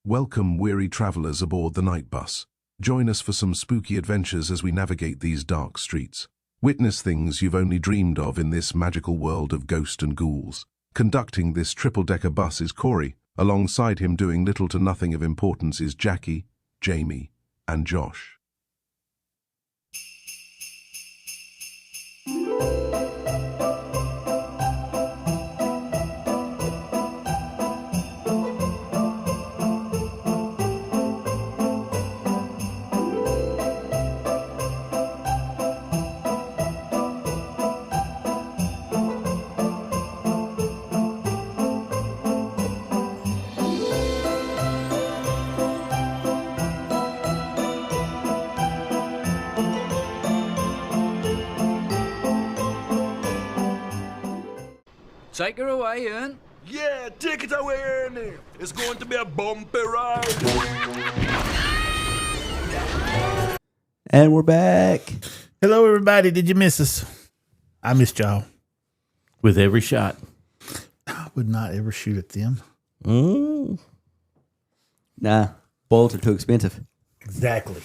Welcome, weary travelers aboard the night bus. Join us for some spooky adventures as we navigate these dark streets. Witness things you've only dreamed of in this magical world of ghosts and ghouls. Conducting this triple-decker bus is Corey. Alongside him doing little to nothing of importance is Jackie, Jamie, and Josh. Take her away, Ern. Yeah, take it away, Ernie. It's going to be a bumpy ride. And we're back. Hello, everybody. Did you miss us? I missed y'all. With every shot. I would not ever shoot at them. Nah, bullets are too expensive. Exactly.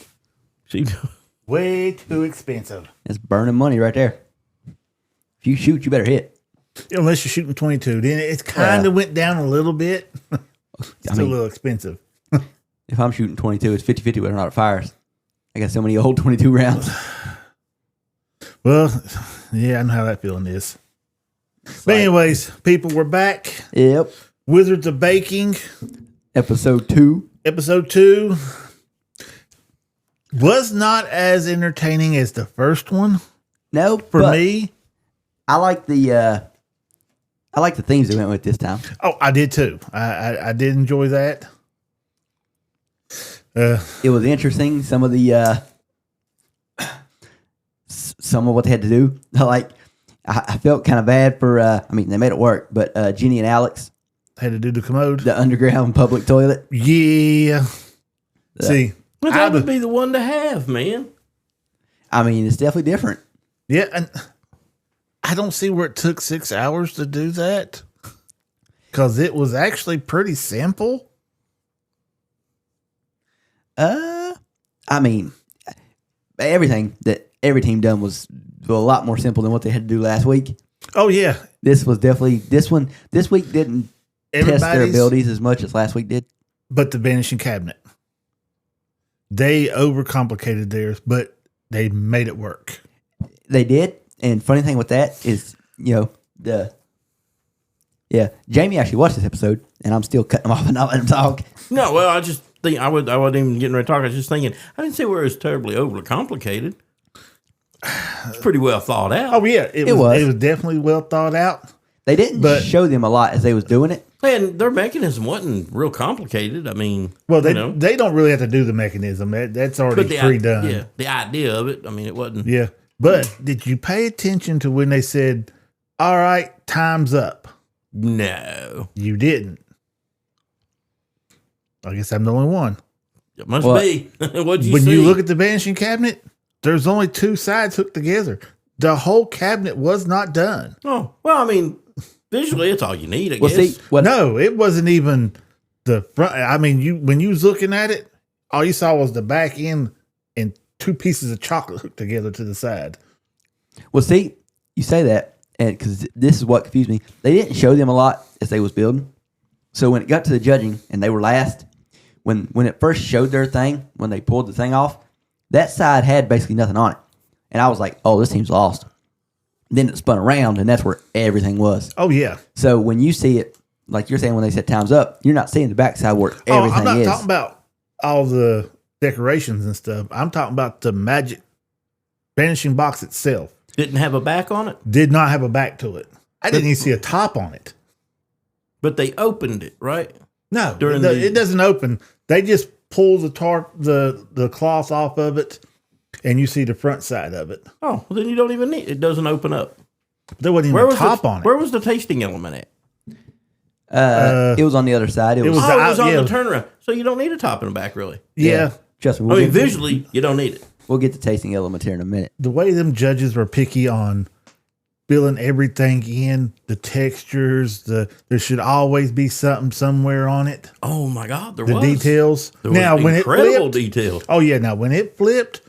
See, Way too expensive. That's burning money right there. If you shoot, you better hit. Unless you're shooting 22. Then it kind of went down a little bit. It's a little expensive. If I'm shooting 22, it's 50-50 whether or not it fires. I got so many old 22 rounds. Well, yeah, I know how that feeling is. But anyways, people, we're back. Yep. Wizards of Baking. Episode 2. Episode 2 was not as entertaining as the first one No, for me. I like the themes they went with this time. Oh, I did too. I did enjoy that. It was interesting. Some of the some of what they had to do. Like I felt kind of bad for. They made it work, but Jenny and Alex Had to do the commode. the underground public toilet. Yeah. See, but that would be the one to have, man. I mean, it's definitely different. yeah, and I don't see where it took 6 hours to do that because it was actually pretty simple. Everything that every team done was a lot more simple than what they had to do last week. Oh yeah, This was definitely this week didn't test their Everybody's- abilities as much as last week did. but the vanishing cabinet, they overcomplicated theirs, but they made it work. They did, and funny thing with that is, Jamie actually watched this episode, and I'm still cutting him off and not letting him talk. No, well, I just think I wasn't even getting ready to talk. I was just thinking, I didn't see where it was terribly overly complicated. It's pretty well thought out. Oh yeah, it was. was definitely well thought out. They didn't But- show them a lot as they was doing it. And their mechanism wasn't real complicated. I mean, Well, they you know, they don't really have to do the mechanism. That's already but pre-done. Yeah, the idea of it. I mean, it wasn't. Yeah. But did you pay attention to when they said, "All right, time's up"? No, You didn't. I guess I'm the only one. it must What? be. What'd you When see? you look at the vanishing cabinet, there's only two sides hooked together. The whole cabinet was not done. Oh, well, I mean, visually, it's all you need. I Well, guess. see, what No, it wasn't even the front. I mean, when you was looking at it, all you saw was the back end and two pieces of chocolate hooked together to the side. Well, see, you say that, and because this is what confused me. They didn't show them a lot as they was building. So when it got to the judging and they were last, when it first showed their thing, when they pulled the thing off, that side had basically nothing on it, and I was like, "Oh, this team's lost." Then it spun around, and that's where everything was. Oh yeah. So when you see it, like you're saying, when they said time's up, you're not seeing the backside where everything I'm not is. talking about all the decorations and stuff. I'm talking about the magic vanishing box itself. Didn't have a back on it, Did not have a back to it. I didn't even see a top on it. but they opened it, right? No, During it doesn't open. They just pull the tarp, the cloth off of it, and you see the front side of it. Oh, well, then you don't even need it. Doesn't open up. There wasn't even Where a was top the, on it. Where was the tasting element at? It was on the other side. It was, was- Oh, it was on yeah. the turnaround. So you don't need a top and a back, really. Yeah. Trust me, I mean, visually, you don't need it. we'll get to tasting element here in a minute. The way them judges were picky on filling everything in, the textures, there should always be something somewhere on it. Oh my God, The details. There was Now, when it incredible flipped, detail. oh yeah, now when it flipped,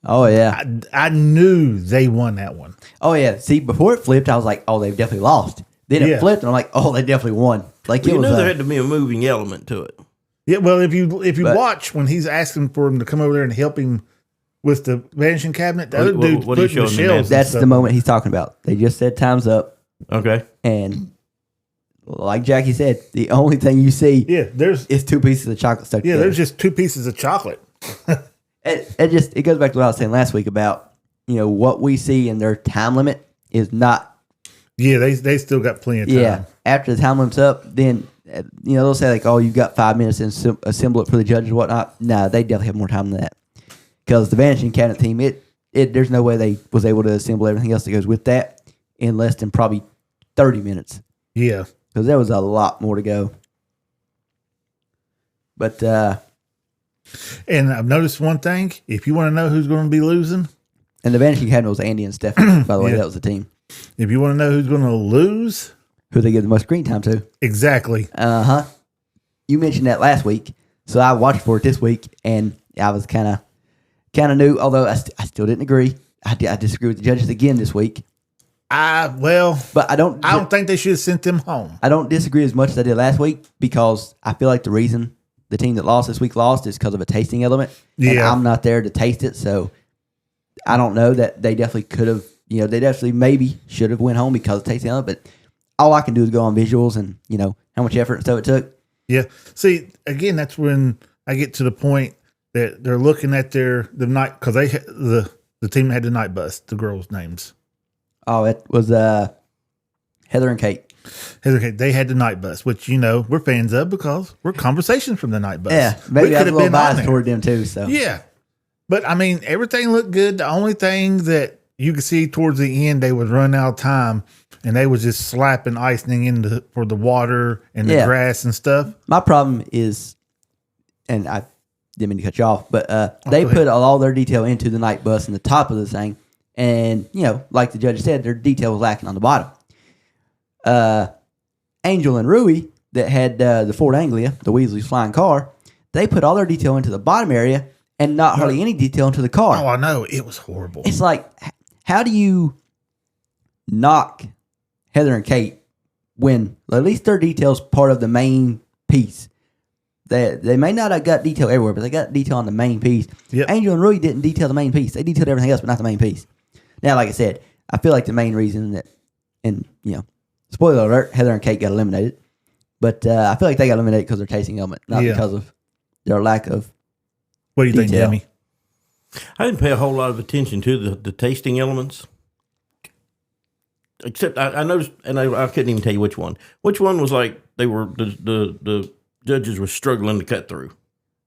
Oh yeah. I knew they won that one. Oh yeah. See, before it flipped, I was like, oh, they've definitely lost. Then it Yeah. flipped, and I'm like, oh, they definitely won. Like Well, it you was. know there had to be a moving element to it. Yeah, well, if you But- watch when he's asking for him to come over there and help him with the vanishing cabinet, the What- other what- dude's what are you putting the showing me, shelves. man? and That's stuff the moment he's talking about. They just said time's up, Okay. and like Jackie said, the only thing you see Yeah, there's is two pieces of chocolate stuck together. there's just 2 pieces of chocolate. It goes back to what I was saying last week about what we see in their time limit is not. Yeah, they still got plenty of time. Yeah, after the time limit's up, then they'll say like, "Oh, you've got 5 minutes to assemble it for the judges and whatnot." No, they definitely have more time than that because the Vanishing Cabinet team, there's no way they was able to assemble everything else that goes with that in less than probably 30 minutes Yeah. because there was a lot more to go. But And I've noticed one thing. If you want to know who's going to be losing, and the Vanishing Cabinet was Andy and Stephanie. By the way, Yeah. that was the team if you want to know who's going to lose, who they give the most screen time to. exactly. You mentioned that last week, so I watched for it this week, and I was kind of new. Although I still didn't agree. I disagree with the judges again this week, but I don't think they should have sent them home. I don't disagree as much as I did last week because I feel like the reason the team that lost this week lost is because of a tasting element. And Yeah. I'm not there to taste it, so I don't know that they definitely could have. They definitely maybe should have went home because of the tasting element. But all I can do is go on visuals and how much effort and stuff it took. Yeah. See, again, that's when I get to the point that they're looking at the night because the team had the night bus, the girls' names. Oh, it was Heather and Kate. Okay, they had the night bus, which we're fans of because we're conversations from the night bus. Yeah, We maybe I was could a have little been on biased there. toward them too. So Yeah, but I mean, everything looked good. The only thing that you could see towards the end, they would run out of time, and they was just slapping icing for the water and the Yeah. grass and stuff. my problem is, and I didn't mean to cut you off, but they go ahead. put all their detail into the night bus and the top of the thing, and like the judge said, their detail was lacking on the bottom. Angel and Rui that had the Ford Anglia, the Weasley's flying car, they put all their detail into the bottom area and not hardly any detail into the car. Oh, I know it was horrible. It's like, how do you knock Heather and Kate when at least their detail's part of the main piece? They may not have got detail everywhere, but they got detail on the main piece. Yep. Angel and Rui didn't detail the main piece. They detailed everything else, but not the main piece. Now, like I said, I feel like the main reason that, and spoiler alert, Heather and Kate got eliminated. But I feel like they got eliminated because of their tasting element, not Yeah. because of their lack of. What do you think, detail. Jamie? I didn't pay a whole lot of attention to the tasting elements. Except I noticed, and I couldn't even tell you which one. Which one was like they were the judges were struggling to cut through.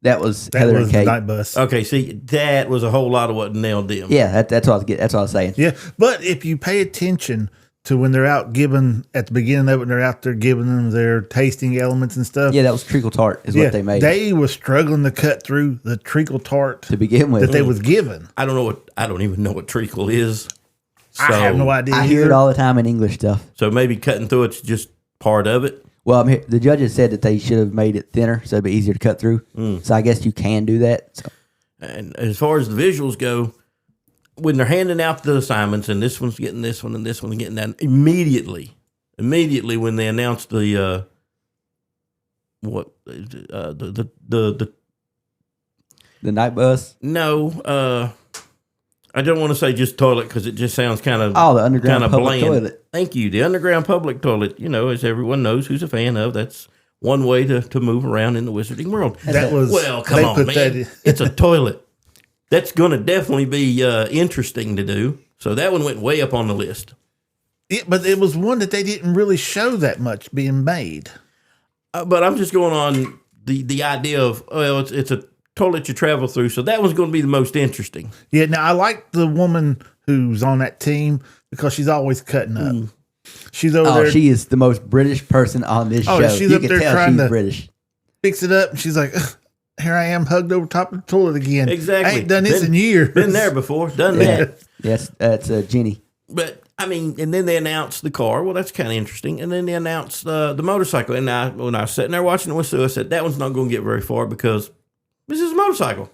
That was That Heather was and the Kate. night bus. Okay, see, that was a whole lot of what nailed them. Yeah, that's what I was getting. That's what I was saying. Yeah, but if you pay attention to when they're out giving at the beginning of it, they're out there giving them their tasting elements and stuff. Yeah, that was treacle tart is what they made They were struggling to cut through the treacle tart to begin with. that they was given. I don't even know what treacle is. So, I have no idea. I hear it either. all the time in English stuff. So maybe cutting through it's just part of it. Well, the judges said that they should have made it thinner so it'd be easier to cut through. So I guess you can do that. So, And as far as the visuals go, when they're handing out the assignments and this one's getting this one and this one's getting that, immediately when they announced the the night bus. I don't want to say just toilet because it just sounds kind of Oh, the underground kinda public toilet. Thank you. The underground public toilet, as everyone knows who's a fan of, that's one way to move around in the wizarding world. That was Well, come they on, put man. that in- It's a toilet. That's going to definitely be interesting to do. So that one went way up on the list. Yeah, but it was one that they didn't really show that much being made. But I'm just going on the idea of, it's a toilet you travel through. So that one's going to be the most interesting. Yeah, now I like the woman who's on that team because she's always cutting up. She's over Oh, there, she is the most British person on this Oh, show. she's You up can there tell trying she's to- British. fix it up, and she's like, "Ugh, here I am hugged over top of the toilet again. Exactly. I ain't done this in years. Been there before, done Yeah, that. yes, that's Jenny. But I mean, and then they announced the car. Well, that's kind of interesting. And then they announced the motorcycle. And when I was sitting there watching it with Sue, I said, that one's not going to get very far because this is a motorcycle.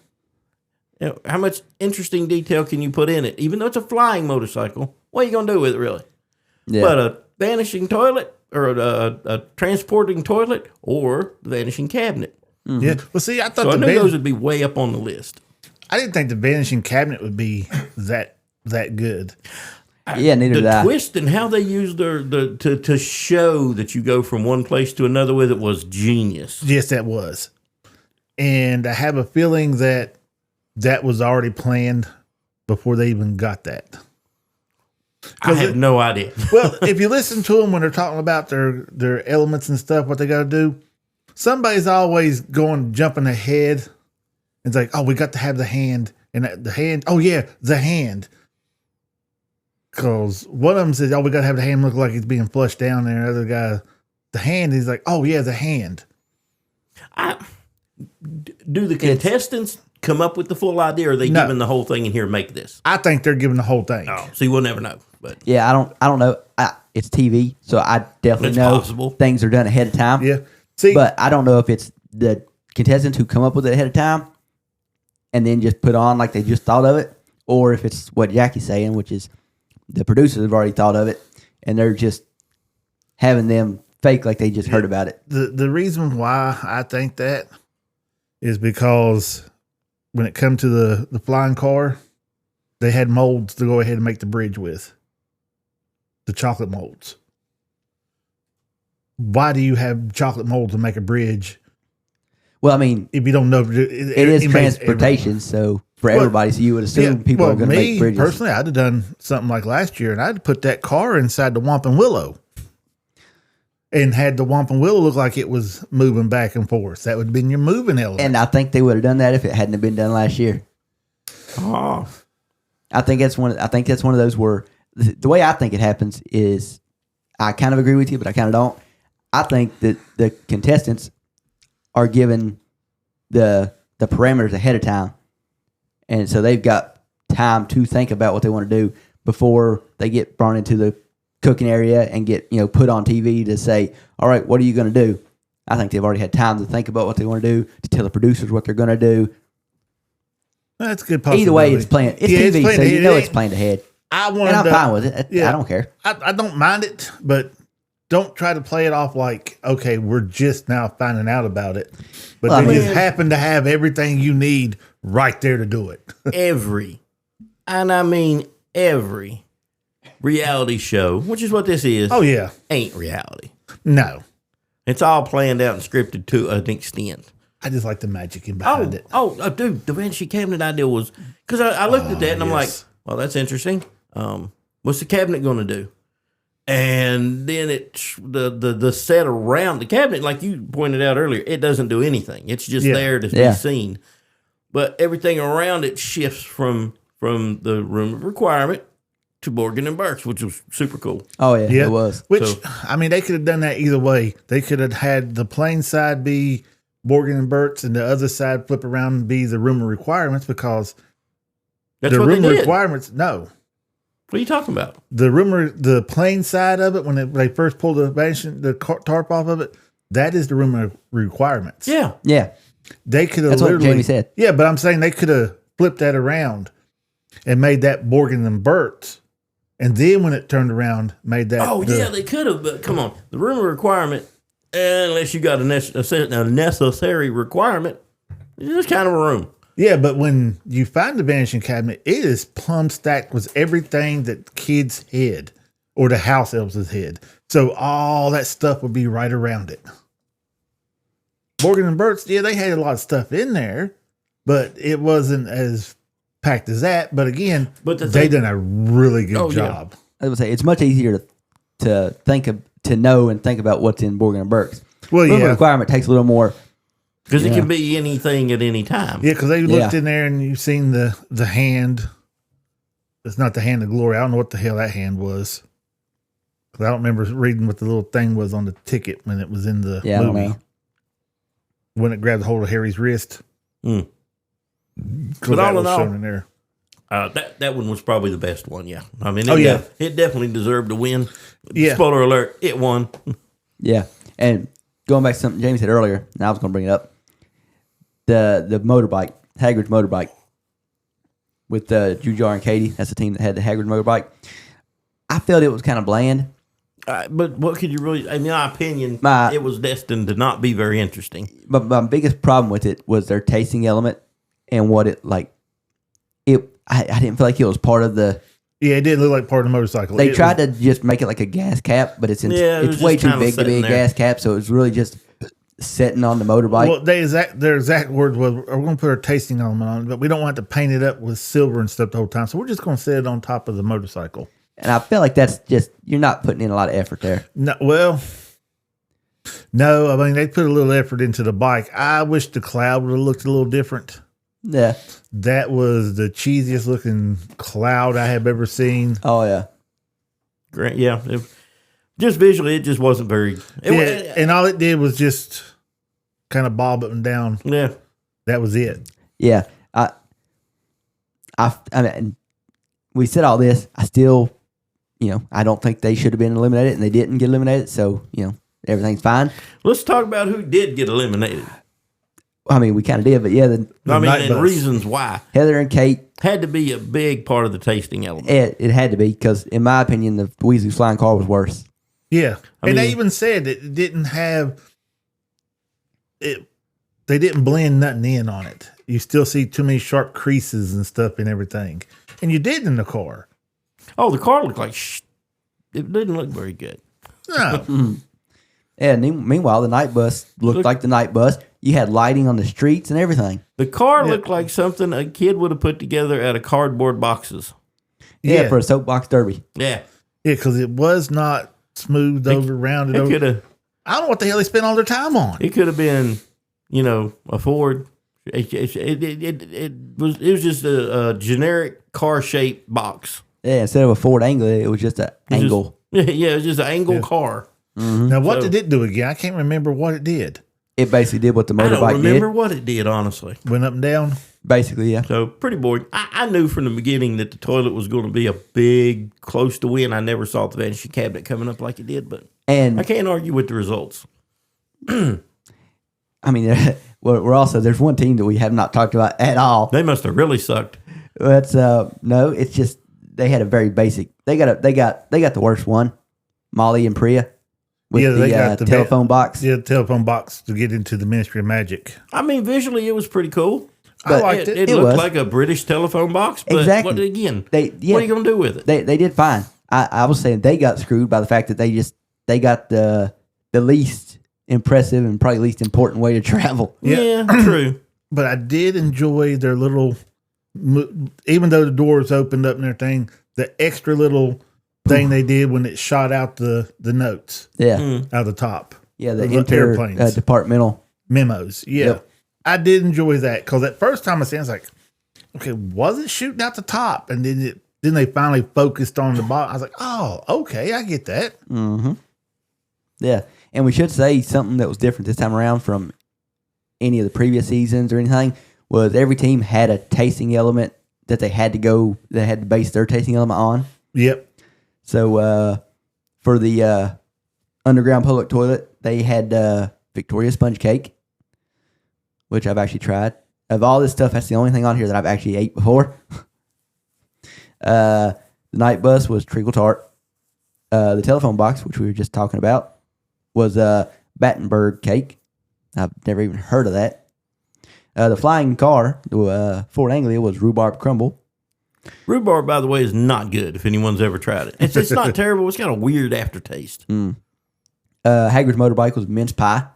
You know, how much interesting detail can you put in it? Even though it's a flying motorcycle, what are you going to do with it, really? Yeah. But a vanishing toilet or a transporting toilet or the vanishing cabinet. Mm-hmm. Yeah. Well, see, I thought So I knew those would be way up on the list. I didn't think the vanishing cabinet would be that good. Yeah, neither did I. The twist and how they used to show that you go from one place to another with it was genius. Yes, that was. And I have a feeling that was already planned before they even got that. I have no idea. Well, if you listen to them when they're talking about their elements and stuff, what they got to do, somebody's always jumping ahead. It's like, oh, we got to have the hand. And the hand, oh, yeah, the hand. Because one of them says, oh, we got to have the hand look like it's being flushed down there. The other guy, the hand, he's like, oh, yeah, the hand. Do the contestants come up with the full idea, or are they giving the whole thing in here, make this? I think they're giving the whole thing. Oh, see, we'll never know. But Yeah, I don't know. It's TV, so I definitely It's know possible. things are done ahead of time. Yeah. See, But I don't know if it's the contestants who come up with it ahead of time and then just put on like they just thought of it, or if it's what Jackie's saying, which is the producers have already thought of it and they're just having them fake like they just heard about it. the reason why I think that is because when it comes to the flying car, they had molds to go ahead and make the bridge with. The chocolate molds. Why do you have chocolate molds to make a bridge Well, I mean, if you don't know? it is transportation, so for everybody, so you would assume people are going to make bridges. Personally, I'd have done something like last year, and I'd put that car inside the Wampum Willow and had the Wampum Willow look like it was moving back and forth. That would have been your moving element. And I think they would have done that if it hadn't have been done last year. oh, I think that's one of those where the way I think it happens is I kind of agree with you, but I kind of don't. I think that the contestants are given the parameters ahead of time, and so they've got time to think about what they want to do before they get brought into the cooking area and get put on TV to say, all right, what are you going to do? I think they've already had time to think about what they want to do, to tell the producers what they're going to do. That's a good possibility. Either way, it's planned. It's TV, so you know it's planned ahead. And I'm fine with it. Yeah. I don't care. I don't mind it, but don't try to play it off like, okay, we're just now finding out about it. But Well, they I mean- just happen to have everything you need right there to do it. every reality show, which is what this is, Oh, yeah. ain't reality. No. It's all planned out and scripted to an extent. I just like the magic in behind it. Dude, the vanishing cabinet idea was because I looked at that and I'm like, yes. well, that's interesting. What's the cabinet going to do? And then it's the set around the cabinet, like you pointed out earlier, it doesn't do anything. It's just there to be seen. But everything around it shifts from the room of requirement to Morgan and Burke's, which was super cool. Oh, yeah, it was. Which, So- they could have done that either way. They could have had the plain side be Morgan and Burt's and the other side flip around and be the room of requirements, because That's the what room they of did. requirements, no. What are you talking about? The plain side of it, when they first pulled the tarp off of it, that is the room of requirements. Yeah. Yeah. They could have That's what literally, Jamie said. Yeah, but I'm saying they could have flipped that around and made that Morgan and Burt's. And then when it turned around, made that. Oh, yeah, they could have, but come on. The room of requirement, unless you got a necessary requirement, it's just kind of a room. Yeah, but when you find the vanishing cabinet, it is plumb stacked with everything that kids hid or the house elves hid. So all that stuff would be right around it. Morgan and Burt's, they had a lot of stuff in there, but it wasn't as packed as that. But again, they done a really good job. I would say it's much easier to know and think about what's in Morgan and Burke's. Well, Room of yeah. requirement takes a little more. Because it can be anything at any time. Yeah, because they looked in there and you've seen the hand. It's not the hand of glory. I don't know what the hell that hand was. 'Cause I don't remember reading what the little thing was on the ticket when it was in the Yeah, I don't movie. know. When it grabbed hold of Harry's wrist. Mm. But But all in all, in there. That one was probably the best one. Yeah, I mean, it definitely deserved to win. Yeah. Spoiler alert, it won. Yeah, and going back to something Jamie said earlier, and I was going to bring it up. The motorbike, Hagrid's motorbike, with Jujar and Katie. That's the team that had the Hagrid motorbike. I felt it was kind of bland. But what could you really? In my opinion, it was destined to not be very interesting. But my biggest problem with it was their tasting element and what it like. I didn't feel like it was part of the. Yeah, it did look like part of the motorcycle. They tried to just make it like a gas cap, but it's way too big to be a gas cap, so it was really just sitting on the motorbike. Well, their exact words was, "We're going to put a tasting element on it, but we don't want to paint it up with silver and stuff the whole time, so we're just going to set it on top of the motorcycle." And I feel like that's just you're not putting in a lot of effort there. No, I mean they put a little effort into the bike. I wish the cloud would have looked a little different. Yeah, that was the cheesiest looking cloud I have ever seen. Oh yeah, great. Yeah, just visually, it just wasn't very. And all it did was just kind of bob up and down. Yeah, that was it. Yeah, I mean, we said all this. I still, I don't think they should have been eliminated, and they didn't get eliminated. So everything's fine. Let's talk about who did get eliminated. I mean, we kind of did, but yeah. And reasons why. Heather and Kate had to be a big part of the tasting element. It had to be because, in my opinion, the Weasley's flying car was worse. Yeah, they even said it didn't have it. They didn't blend nothing in on it. You still see too many sharp creases and stuff and everything, and you did in the car. Oh, the car looked like it didn't look very good. No. And meanwhile, the night bus looked like the night bus. You had lighting on the streets and everything. The car looked like something a kid would have put together out of cardboard boxes. Yeah, for a soapbox derby. Yeah. Yeah, because it was not smoothed over, rounded over. I don't know what the hell they spent all their time on. It could have been, a Ford. It was just a generic car-shaped box. Yeah, instead of a Ford Angler, it was just an angle. It was just an angle car. Mm-hmm. Now, what did it do again? I can't remember what it did. It basically did what the motorbike did. I don't remember what it did, honestly. Went up and down? Basically, yeah. So, pretty boring. I knew from the beginning that the toilet was going to be a big, close to win. I never saw the vanishing cabinet coming up like it did, but I can't argue with the results. I mean, there's one team that we have not talked about at all. They must have really sucked. That's no, it's just they had a very basic. They got the worst one, Molly and Priya. With they got the telephone box. Yeah, the telephone box to get into the Ministry of Magic. I mean, visually, it was pretty cool. I liked it. It looked like a British telephone box, but exactly. What are you going to do with it? They did fine. I was saying they got screwed by the fact that they got the least impressive and probably least important way to travel. Yeah, true. But I did enjoy their little, even though the doors opened up and everything, the extra little thing they did when it shot out the notes. Yeah. Out the top. Yeah, the interdepartmental memos. Yeah. Yep. I did enjoy that because at first time I was like, okay, was it shooting out the top? And then they finally focused on the bottom. I was like, oh, okay, I get that. Mm-hmm. Yeah. And we should say something that was different this time around from any of the previous seasons or anything was every team had a tasting element that they had to base their tasting element on. Yep. So for the underground public toilet, they had Victoria sponge cake, which I've actually tried. Of all this stuff, that's the only thing on here that I've actually ate before. The night bus was treacle tart. The telephone box, which we were just talking about, was Battenberg cake. I've never even heard of that. The flying car, the Ford Anglia, was rhubarb crumble. Rhubarb, by the way, is not good if anyone's ever tried it. It's not terrible. It's got a weird aftertaste. Hagrid's motorbike was mince pie.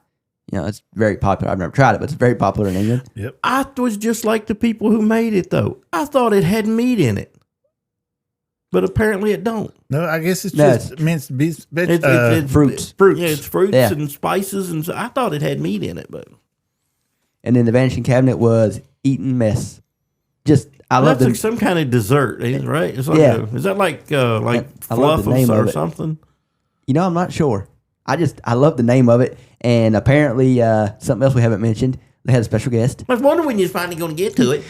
It's very popular. I've never tried it, but it's very popular in England. Yep. I was just like the people who made it, though. I thought it had meat in it. But apparently it don't. No, I guess it's just minced beef, fruits. Fruits. Yeah, it's fruits and spices. And so I thought it had meat in it. But And then the vanishing cabinet was Eton mess. I love like some kind of dessert, right? It's like is that like fluff or something? I'm not sure. I love the name of it, and apparently something else we haven't mentioned. They had a special guest. I was wondering when you're finally going to get to it.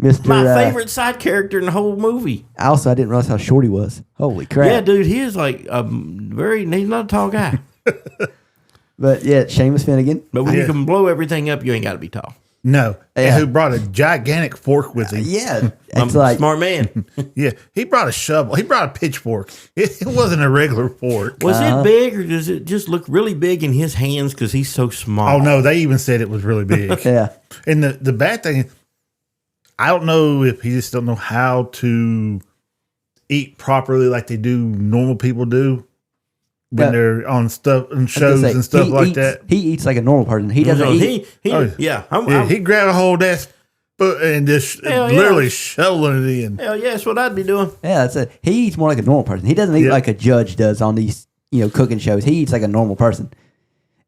Mr. My favorite side character in the whole movie. Also, I didn't realize how short he was. Holy crap! Yeah, dude, he is like he's not a tall guy. But yeah, Seamus Finnegan. But when you can blow everything up, you ain't got to be tall. No. Yeah. Who brought a gigantic fork with him. Yeah, I'm it's a like smart man. Yeah. He brought a shovel. He brought a pitchfork. It wasn't a regular fork. Was it big, or does it just look really big in his hands because he's so small? Oh, no. They even said it was really big. yeah. And the bad thing, I don't know if he just don't know how to eat properly like they do normal people do when they're on stuff and shows and stuff like that. He eats like a normal person. He doesn't eat. He grabbed a hold of that and just literally shoveling it in. Hell yeah, that's what I'd be doing. Yeah, that's it. He eats more like a normal person. He doesn't eat like a judge does on these, cooking shows. He eats like a normal person.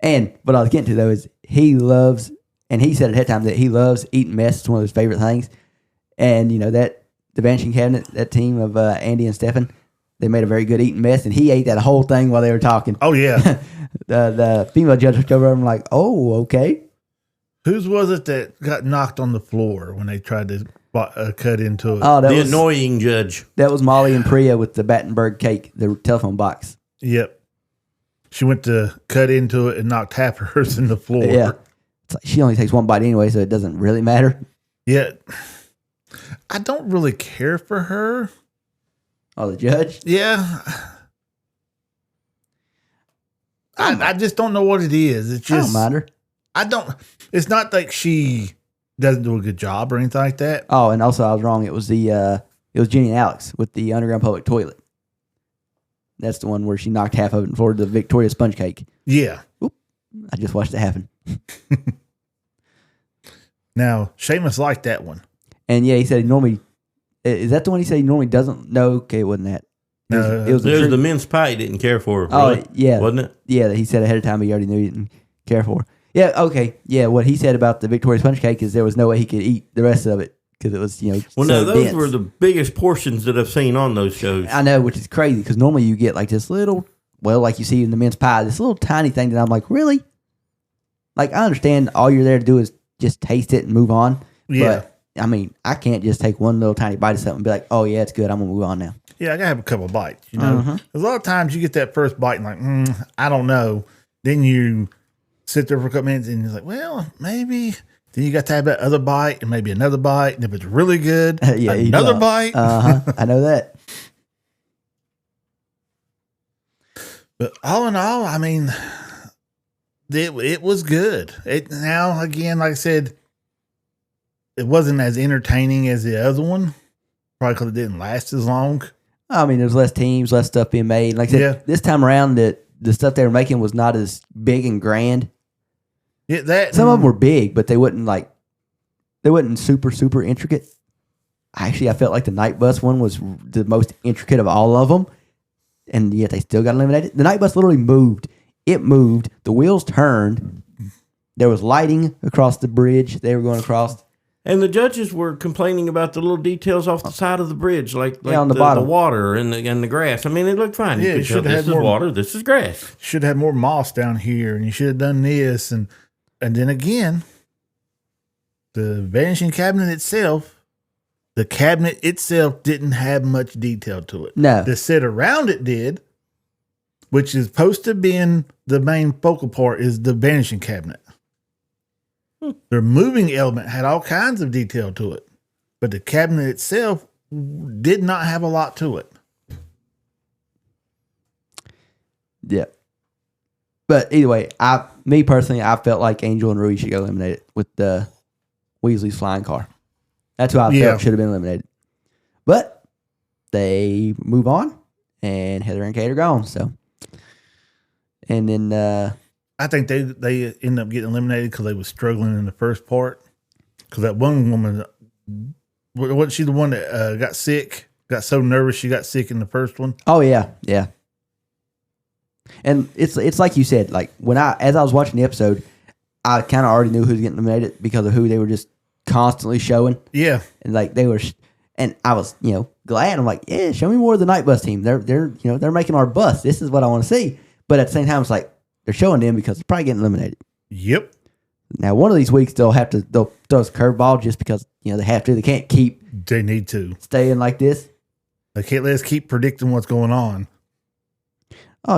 And what I was getting to though is he loves, and he said ahead of time that he loves eating mess. It's one of his favorite things. And that the Vanishing Cabinet, that team of Andy and Stefan, they made a very good eating mess, and he ate that whole thing while they were talking. Oh yeah. the female judge looked over and like, oh, okay. Whose was it that got knocked on the floor when they tried to cut into it? Oh, the annoying judge. That was Molly and Priya with the Battenberg cake, the telephone box. Yep. She went to cut into it and knocked half of hers in the floor. Yeah. It's like she only takes one bite anyway, so it doesn't really matter. Yeah. I don't really care for her. Oh, the judge? Yeah. I just don't know what it is. It's just, I don't mind her. It's not like she doesn't do a good job or anything like that. Oh, and also I was wrong. It was it was Jenny and Alex with the underground public toilet. That's the one where she knocked half of it for the Victoria sponge cake. Yeah. Oop, I just watched it happen. Now, Seamus liked that one. And yeah, he said he normally, is that the one he said he normally doesn't? No, okay, it wasn't that. It was the mince pie he didn't care for. Really. Oh, yeah. Wasn't it? Yeah, he said ahead of time he already knew he didn't care for. Yeah, okay. Yeah, what he said about the Victoria sponge cake is there was no way he could eat the rest of it because it was, Well, no, those were the biggest portions that I've seen on those shows. I know, which is crazy because normally you get like this little, like you see in the mince pie, this little tiny thing that I'm like, really? Like, I understand all you're there to do is just taste it and move on. Yeah. But, I mean, I can't just take one little tiny bite of something and be like, oh, yeah, it's good. I'm going to move on now. Yeah, I got to have a couple of bites, A lot of times you get that first bite and like, I don't know. Then you sit there for a couple minutes and you're like, well, maybe. Then you got to have that other bite and maybe another bite. And if it's really good, another bite. I know that. But all in all, I mean, it was good. Now, again, like I said, it wasn't as entertaining as the other one. Probably because it didn't last as long. I mean, there's less teams, less stuff being made. Like I said, this time around, the stuff they were making was not as big and grand. Yeah, some of them were big, but they wasn't super, super intricate. Actually, I felt like the night bus one was the most intricate of all of them, and yet they still got eliminated. The night bus literally moved. It moved. The wheels turned. There was lighting across the bridge they were going across. And the judges were complaining about the little details off the side of the bridge, like on the bottom. The water and the grass. I mean, it looked fine. Yeah, you could tell this is water, this is grass. Should have had more moss down here, and you should have done this. And then again, the Vanishing Cabinet itself, the cabinet itself didn't have much detail to it. No. The set around it did, which is supposed to be the main focal part, is the Vanishing Cabinet. The moving element had all kinds of detail to it, but the cabinet itself did not have a lot to it. Yeah. But either way, me personally, I felt like Angel and Rui should go eliminated with the Weasley's flying car. That's who I felt should have been eliminated. But they move on, and Heather and Kate are gone. So, and then I think they end up getting eliminated because they were struggling in the first part. Because that one woman, wasn't she the one that got sick? Got so nervous she got sick in the first one. Oh yeah. And it's like you said, like as I was watching the episode, I kind of already knew who was getting eliminated because of who they were just constantly showing. Yeah, and like they were, and I was glad. I'm like, yeah, show me more of the night bus team. They're making our bus. This is what I want to see. But at the same time, it's like they're showing them because they're probably getting eliminated. Yep. Now, one of these weeks they'll throw us a curveball just because they have to. They can't keep They need to. staying like this. They can't let us keep predicting what's going on. Oh,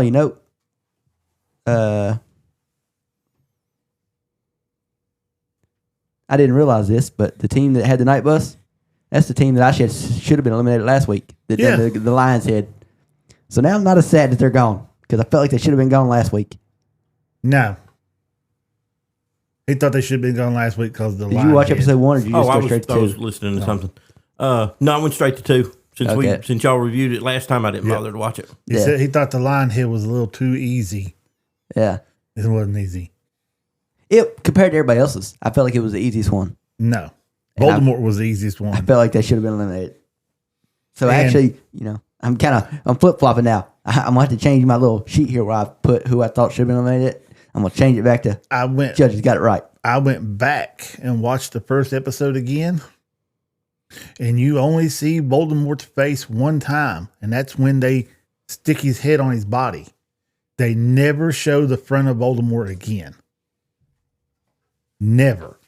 I didn't realize this, but the team that had the night bus, that's the team that I should have been eliminated last week. The Lions had. So now I'm not as sad that they're gone because I felt like they should have been gone last week. No. He thought they should have been gone last week because the Did you watch episode 1 or did you just go straight to 2? I was listening to something. No, I went straight to 2. Since y'all reviewed it last time, I didn't bother to watch it. He said he thought the line hit was a little too easy. Yeah. It wasn't easy. It compared to everybody else's, I felt like it was the easiest one. No. Voldemort was the easiest one. I felt like they should have been eliminated. So actually, I'm flip flopping now. I'm going to have to change my little sheet here where I put who I thought should have been eliminated. I'm going to change it back to judges got it right. I went back and watched the first episode again, and you only see Voldemort's face one time, and that's when they stick his head on his body. They never show the front of Voldemort again. Never.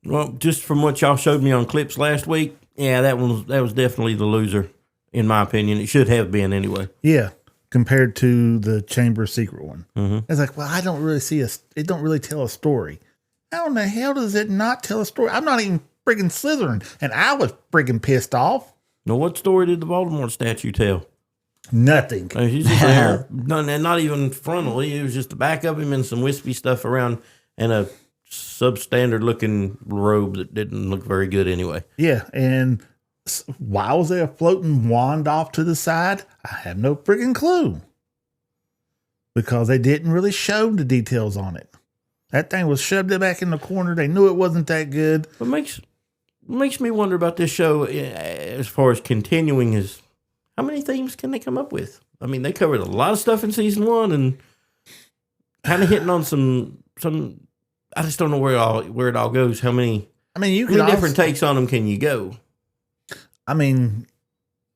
Well, just from what y'all showed me on clips last week, yeah, that was definitely the loser, in my opinion. It should have been anyway. Yeah, compared to the Chamber of Secret one. Mm-hmm. It's like, well, I don't really see it don't really tell a story. How in the hell does it not tell a story? I'm not even friggin' Slytherin, and I was friggin' pissed off. Now, what story did the Voldemort statue tell? Nothing. He's just there, not even frontally. It was just the back of him and some wispy stuff around, and a substandard looking robe that didn't look very good anyway. Yeah, and why was there a floating wand off to the side? I have no friggin' clue. Because they didn't really show the details on it. That thing was shoved back in the corner. They knew it wasn't that good. What makes me wonder about this show as far as continuing is how many themes can they come up with? I mean, they covered a lot of stuff in season 1 and kind of hitting on some. I just don't know where it all goes. How many different takes on them can you go? I mean,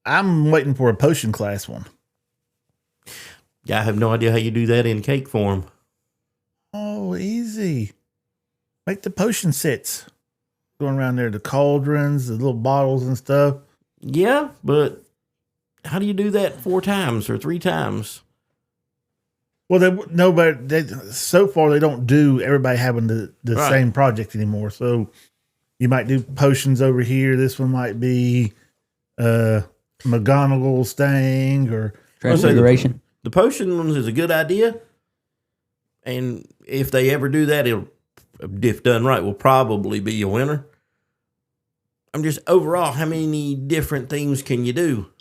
I'm waiting for a potion class one. Yeah, I have no idea how you do that in cake form. Oh, easy. Make the potion sets. Going around there, the cauldrons, the little bottles and stuff. Yeah, but how do you do that 4 times or 3 times? Well, so far they don't do everybody having the Right. same project anymore. So you might do potions over here. This one might be McGonagall's thing or Transfiguration. The potion ones is a good idea. And if they ever do that, if done right, will probably be a winner. I'm just overall, how many different things can you do?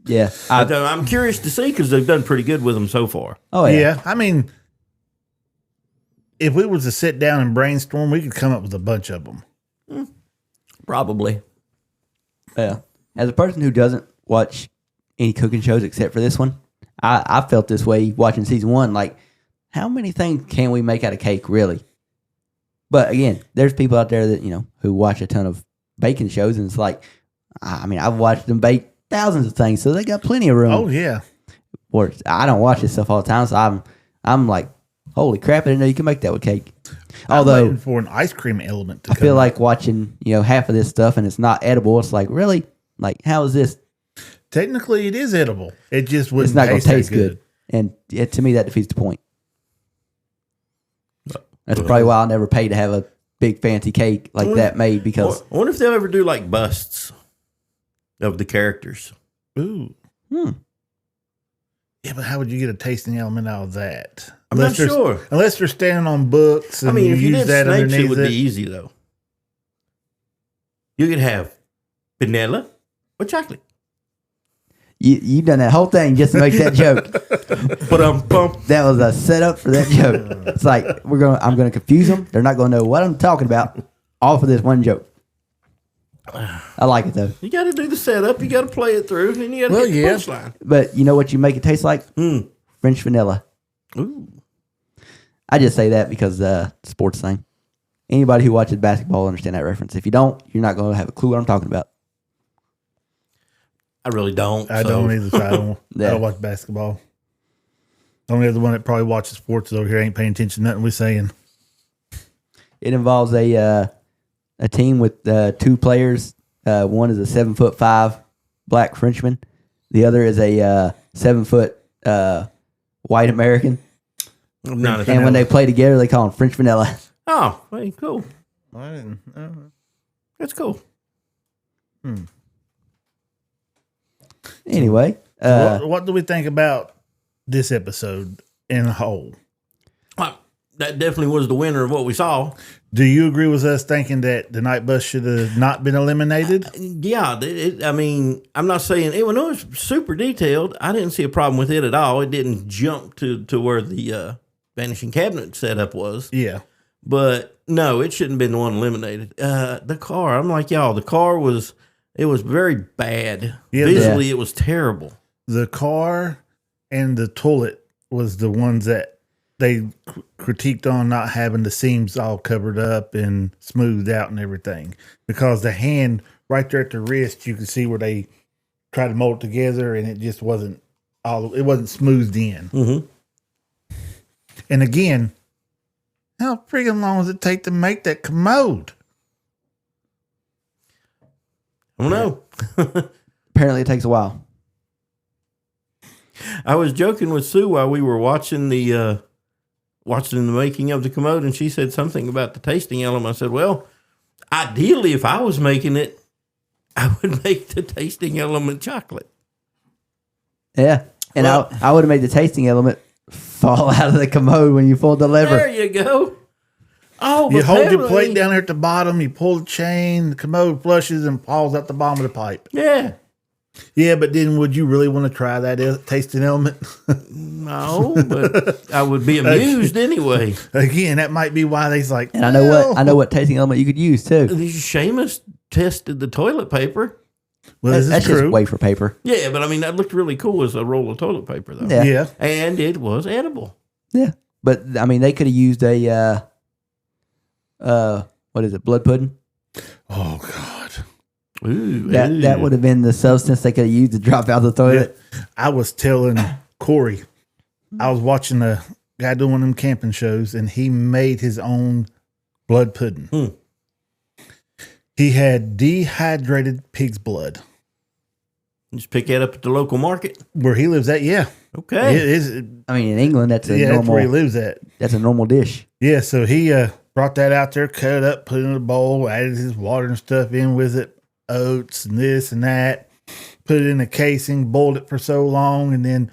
Yeah. I'm curious to see because they've done pretty good with them so far. Oh, yeah. Yeah, I mean, if we was to sit down and brainstorm, we could come up with a bunch of them. Probably. Yeah. As a person who doesn't watch any cooking shows except for this one, I felt this way watching season 1. Like, how many things can we make out of cake, really? But again, there's people out there that, who watch a ton of baking shows, and it's like, I mean, I've watched them bake thousands of things, so they got plenty of room. Oh, yeah. Or I don't watch this stuff all the time, so I'm like, holy crap, I didn't know you can make that with cake. I'm Although, waiting for an ice cream element to I come feel up. like watching, half of this stuff and it's not edible. It's like, really? Like, how is this? Technically, it is edible. It just wouldn't It's not going to taste that good. And to me, that defeats the point. That's probably why I'll never pay to have a big fancy cake like that made, because I wonder if they'll ever do like busts of the characters. Ooh. Yeah, but how would you get a tasting element out of that? I'm not sure. Unless they're standing on books and if you use did that snakes, underneath it would be easy though. You could have vanilla or chocolate. you done that whole thing just to make that joke. But That was a setup for that joke. It's like, I'm going to confuse them. They're not going to know what I'm talking about all for this one joke. I like it, though. you got to do the setup. You got to play it through, and you got to get the punchline. But you know what you make it taste like? French vanilla. Ooh. I just say that because sports thing. Anybody who watches basketball will understand that reference. If you don't, you're not going to have a clue what I'm talking about. I really don't. I don't either. So I don't Yeah. watch basketball. The only other one that probably watches sports over here ain't paying attention to nothing we're saying. It involves a team with 2 players. One is a 7'5" black Frenchman. The other is a 7-foot white American. Not And when they play together, they call them French vanilla. Oh, hey, cool. I didn't. That's cool. Anyway, What do we think about this episode in whole? Well, that definitely was the winner of what we saw. Do you agree with us thinking that the night bus should have not been eliminated? Yeah, I mean, I'm not saying it was super detailed. I didn't see a problem with it at all. It didn't jump to where the vanishing cabinet setup was. Yeah. But no, it shouldn't have been the one eliminated. The car, I'm like y'all. The car was very bad. Yeah, Visually, it was terrible. The car and the toilet was the ones that they critiqued on not having the seams all covered up and smoothed out and everything. Because the hand right there at the wrist, you could see where they tried to mold it together, and it just wasn't smoothed in. Mm-hmm. And again, how freaking long does it take to make that commode? I don't know. apparently it takes a while. I was joking with Sue while we were watching the making of the commode, and she said something about the tasting element. I said, well, ideally, if I was making it, I would make the tasting element chocolate. Yeah. And Well- I would have made the tasting element fall out of the commode when you pulled the lever. There you go. Oh, You but hold your apparently- plate down there at the bottom, you pull the chain, the commode flushes and falls out the bottom of the pipe. Yeah. Yeah, but then would you really want to try that tasting element? No, but I would be amused anyway. Again, that might be why they's like, And I know what tasting element you could use too. Seamus tested the toilet paper. Well, this That's is true. just wafer paper. Yeah, but I mean, that looked really cool as a roll of toilet paper, though. Yeah. Yeah. And it was edible. Yeah. But I mean, they could have used a what is it? Blood pudding. Oh, God. Ooh, That would have been the substance they could have used to drop out the toilet. I was telling Corey, I was watching a guy doing one of them camping shows, and he made his own blood pudding. He had dehydrated pig's Just pick that up at the local market. where he lives at. Yeah. Okay. It is. I mean, in England, that's a Yeah, that's where he normal. lives at. That's a normal dish. Yeah, so he brought that out there, cut it up, put it in a bowl, added his water and stuff in with it, oats and this and that, put it in a casing, boiled it for so long, and then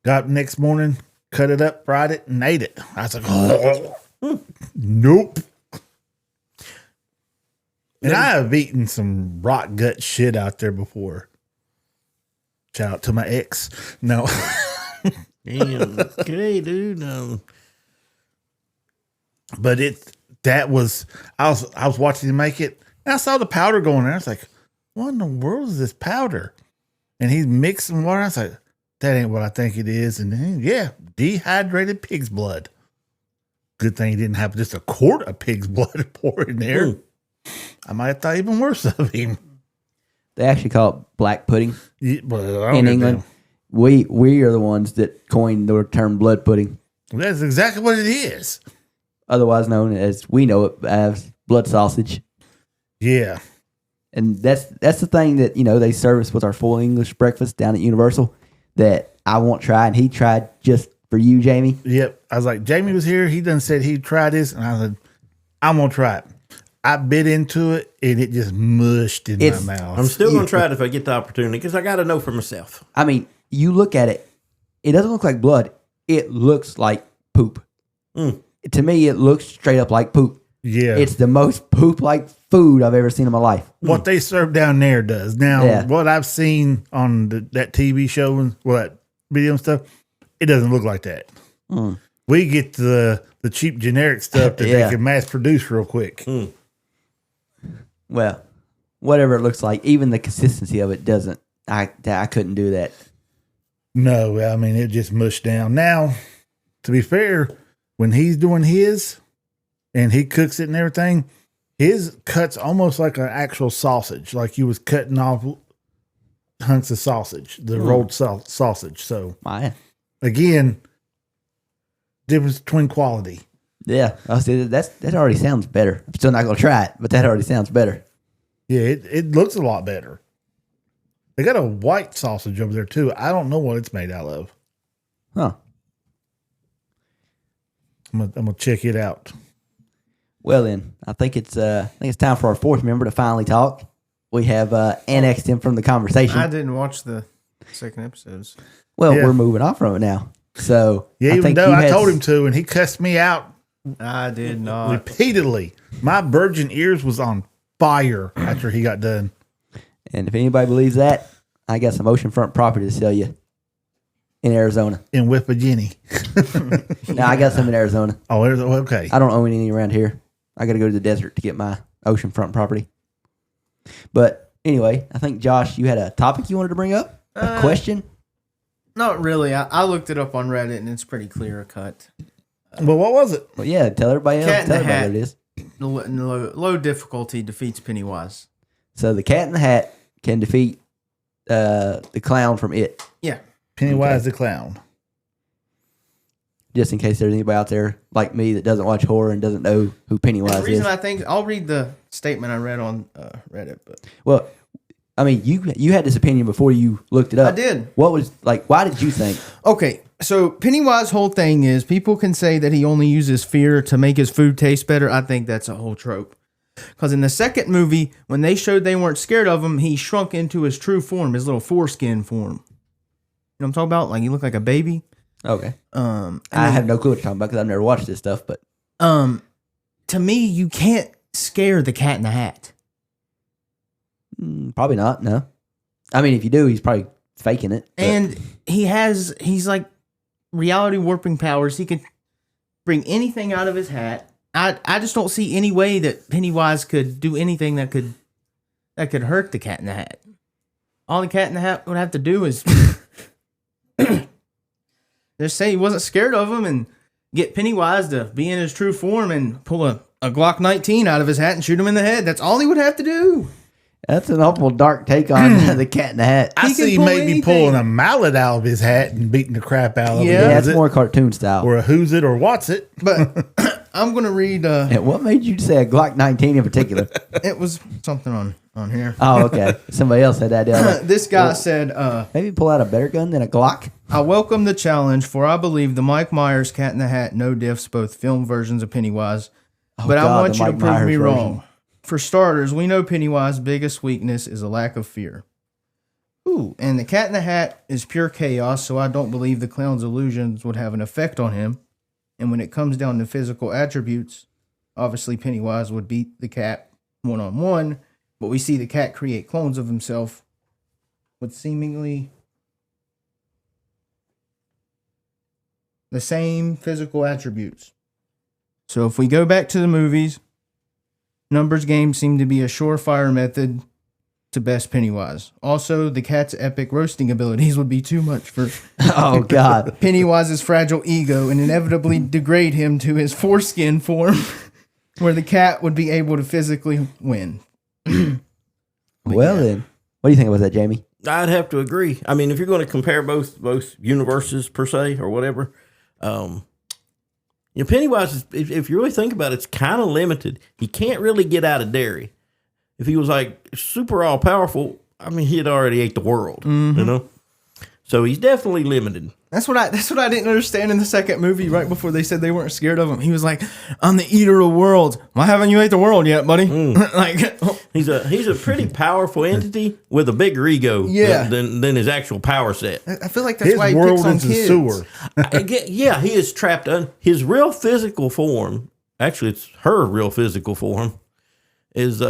got up next morning, cut it up, fried it, and ate it. I was like, oh, nope. And I have eaten some rot gut shit out there before. Shout out to my ex. No. Damn. Okay, dude. But I was watching him make it, and I saw the powder going there. I was like, what in the world is this powder? And he's mixing water. I was like, that ain't what I think it is. And then, yeah, dehydrated pig's blood. Good thing he didn't have just a quart of pig's blood to pour in there. I might have thought even worse of him. They actually call it black pudding Yeah, but I don't in give a England. We are the ones that coined the term blood pudding, damn. That's exactly what it is. otherwise known as we know it as blood sausage. Yeah. And that's the thing that they serve us with our full English breakfast down at Universal that I won't try, and he tried just for you, Jamie. Yep. I was like, Jamie was here. He done said he'd try this. And I said, I'm going to try it. I bit into it, and it just mushed in my mouth. I'm still going to try it if I get the opportunity because I got to know for myself. I mean, you look at it, it doesn't look like blood. It looks like poop. To me, it looks straight up like poop. Yeah. It's the most poop-like food I've ever seen in my life. What they serve down there does. Now, Yeah. what I've seen on that TV show and that video and stuff, it doesn't look like that. We get the cheap generic stuff that Yeah. they can mass produce real quick. Well, whatever it looks like, even the consistency of it doesn't. I couldn't do that. No, I mean, it just mushed down. Now, to be fair, when he's doing his and he cooks it and everything, his cuts almost like an actual sausage, like you was cutting off hunks of sausage, the rolled sausage. So, My, again, difference between quality. Yeah, I see that already sounds better. I'm still not gonna try it, but that already sounds better. Yeah, it looks a lot better. They got a white sausage over there too. I don't know what it's made out of. Huh. I'm gonna check it out. Well then, I think it's time for our fourth member to finally talk. We have annexed him from the conversation. I didn't watch the second episodes. Well, Yeah. we're moving on from it now. So Yeah, I even think though you I had told him to, and he cussed me out I did not. repeatedly. My virgin ears was on fire after he got done. And if anybody believes that, I got some oceanfront property to sell you in Arizona. In West Virginia. Now I got some in Arizona. Oh, okay. I don't own any around here. I got to go to the desert to get my oceanfront property. But anyway, I think Josh, you had a topic you wanted to bring up, a question. Not really. I looked it up on Reddit and it's pretty clear cut. Well, what was it? Well, yeah, tell everybody else. Cat in Tell the everybody Hat. what it is. Low difficulty defeats Pennywise. So the Cat in the Hat can defeat the clown from It. Yeah. Pennywise the Clown. Just in case there's anybody out there like me that doesn't watch horror and doesn't know who Pennywise The reason is. I think I'll read the statement I read on Reddit, but Well, I mean, you had this opinion before you looked it up. I did. What was like? Why did you think? okay. So Pennywise's whole thing is people can say that he only uses fear to make his food taste better. I think that's a whole trope. Because in the second movie, when they showed they weren't scared of him, he shrunk into his true form, his little foreskin form. You know what I'm talking about? Like he looked like a baby. Okay, And I then- have no clue what you're talking about because I've never watched this stuff. But to me, you can't scare the Cat in the Hat. probably not. No, I mean, if you do, he's probably faking it. but- And he's like reality warping powers. He could bring anything out of his hat. I just don't see any way that Pennywise could do anything that could hurt the Cat in the Hat. All the Cat in the Hat would have to do is just say he wasn't scared of him and get Pennywise to be in his true form and pull a Glock 19 out of his hat and shoot him in the head. That's all he would have to do. That's an awful dark take on the Cat in the Hat. I He can see pull maybe anything. pulling a mallet out of his hat and beating the crap out of Yeah. it. Yeah, Is it's it? more cartoon style. Or a who's it or what's it. But I'm going to read, And what made you say a Glock 19 in particular? it was something on here. Oh, okay. Somebody else had that idea. This guy said, Maybe pull out a better gun than a Glock. I welcome the challenge, for I believe the Mike Myers Cat in the Hat no diffs both film versions of Pennywise. But I God, want the you to Mike prove Myers me version. wrong. For starters, we know Pennywise's biggest weakness is a lack of fear. Ooh, and the Cat in the Hat is pure chaos, so I don't believe the clown's illusions would have an effect on him. And when it comes down to physical attributes, obviously Pennywise would beat the cat one-on-one, but we see the cat create clones of himself with seemingly the same physical attributes. So if we go back to the movies, numbers games seem to be a surefire method to best Pennywise. Also, the cat's epic roasting abilities would be too much for Oh, God. Pennywise' fragile ego and inevitably degrade him to his foreskin form, where the cat would be able to physically win. Well, then. What do you think about that, Jamie? I'd have to agree. I mean, if you're going to compare both universes per se or whatever, Pennywise is, if you really think about it, it's kind of limited. He can't really get out of Derry. If he was like super all powerful, I mean, he'd already ate the world, you know. So he's definitely limited. That's what I didn't understand in the second movie. Right before they said they weren't scared of him, he was like, "I'm the eater of worlds. Why haven't you ate the world yet, buddy?" Like, He's a pretty powerful entity with a bigger ego Yeah. than his actual power set. I feel like that's His why he world picks on is a kids. sewer. Yeah, he is trapped. His real physical form, actually, it's her real physical form, is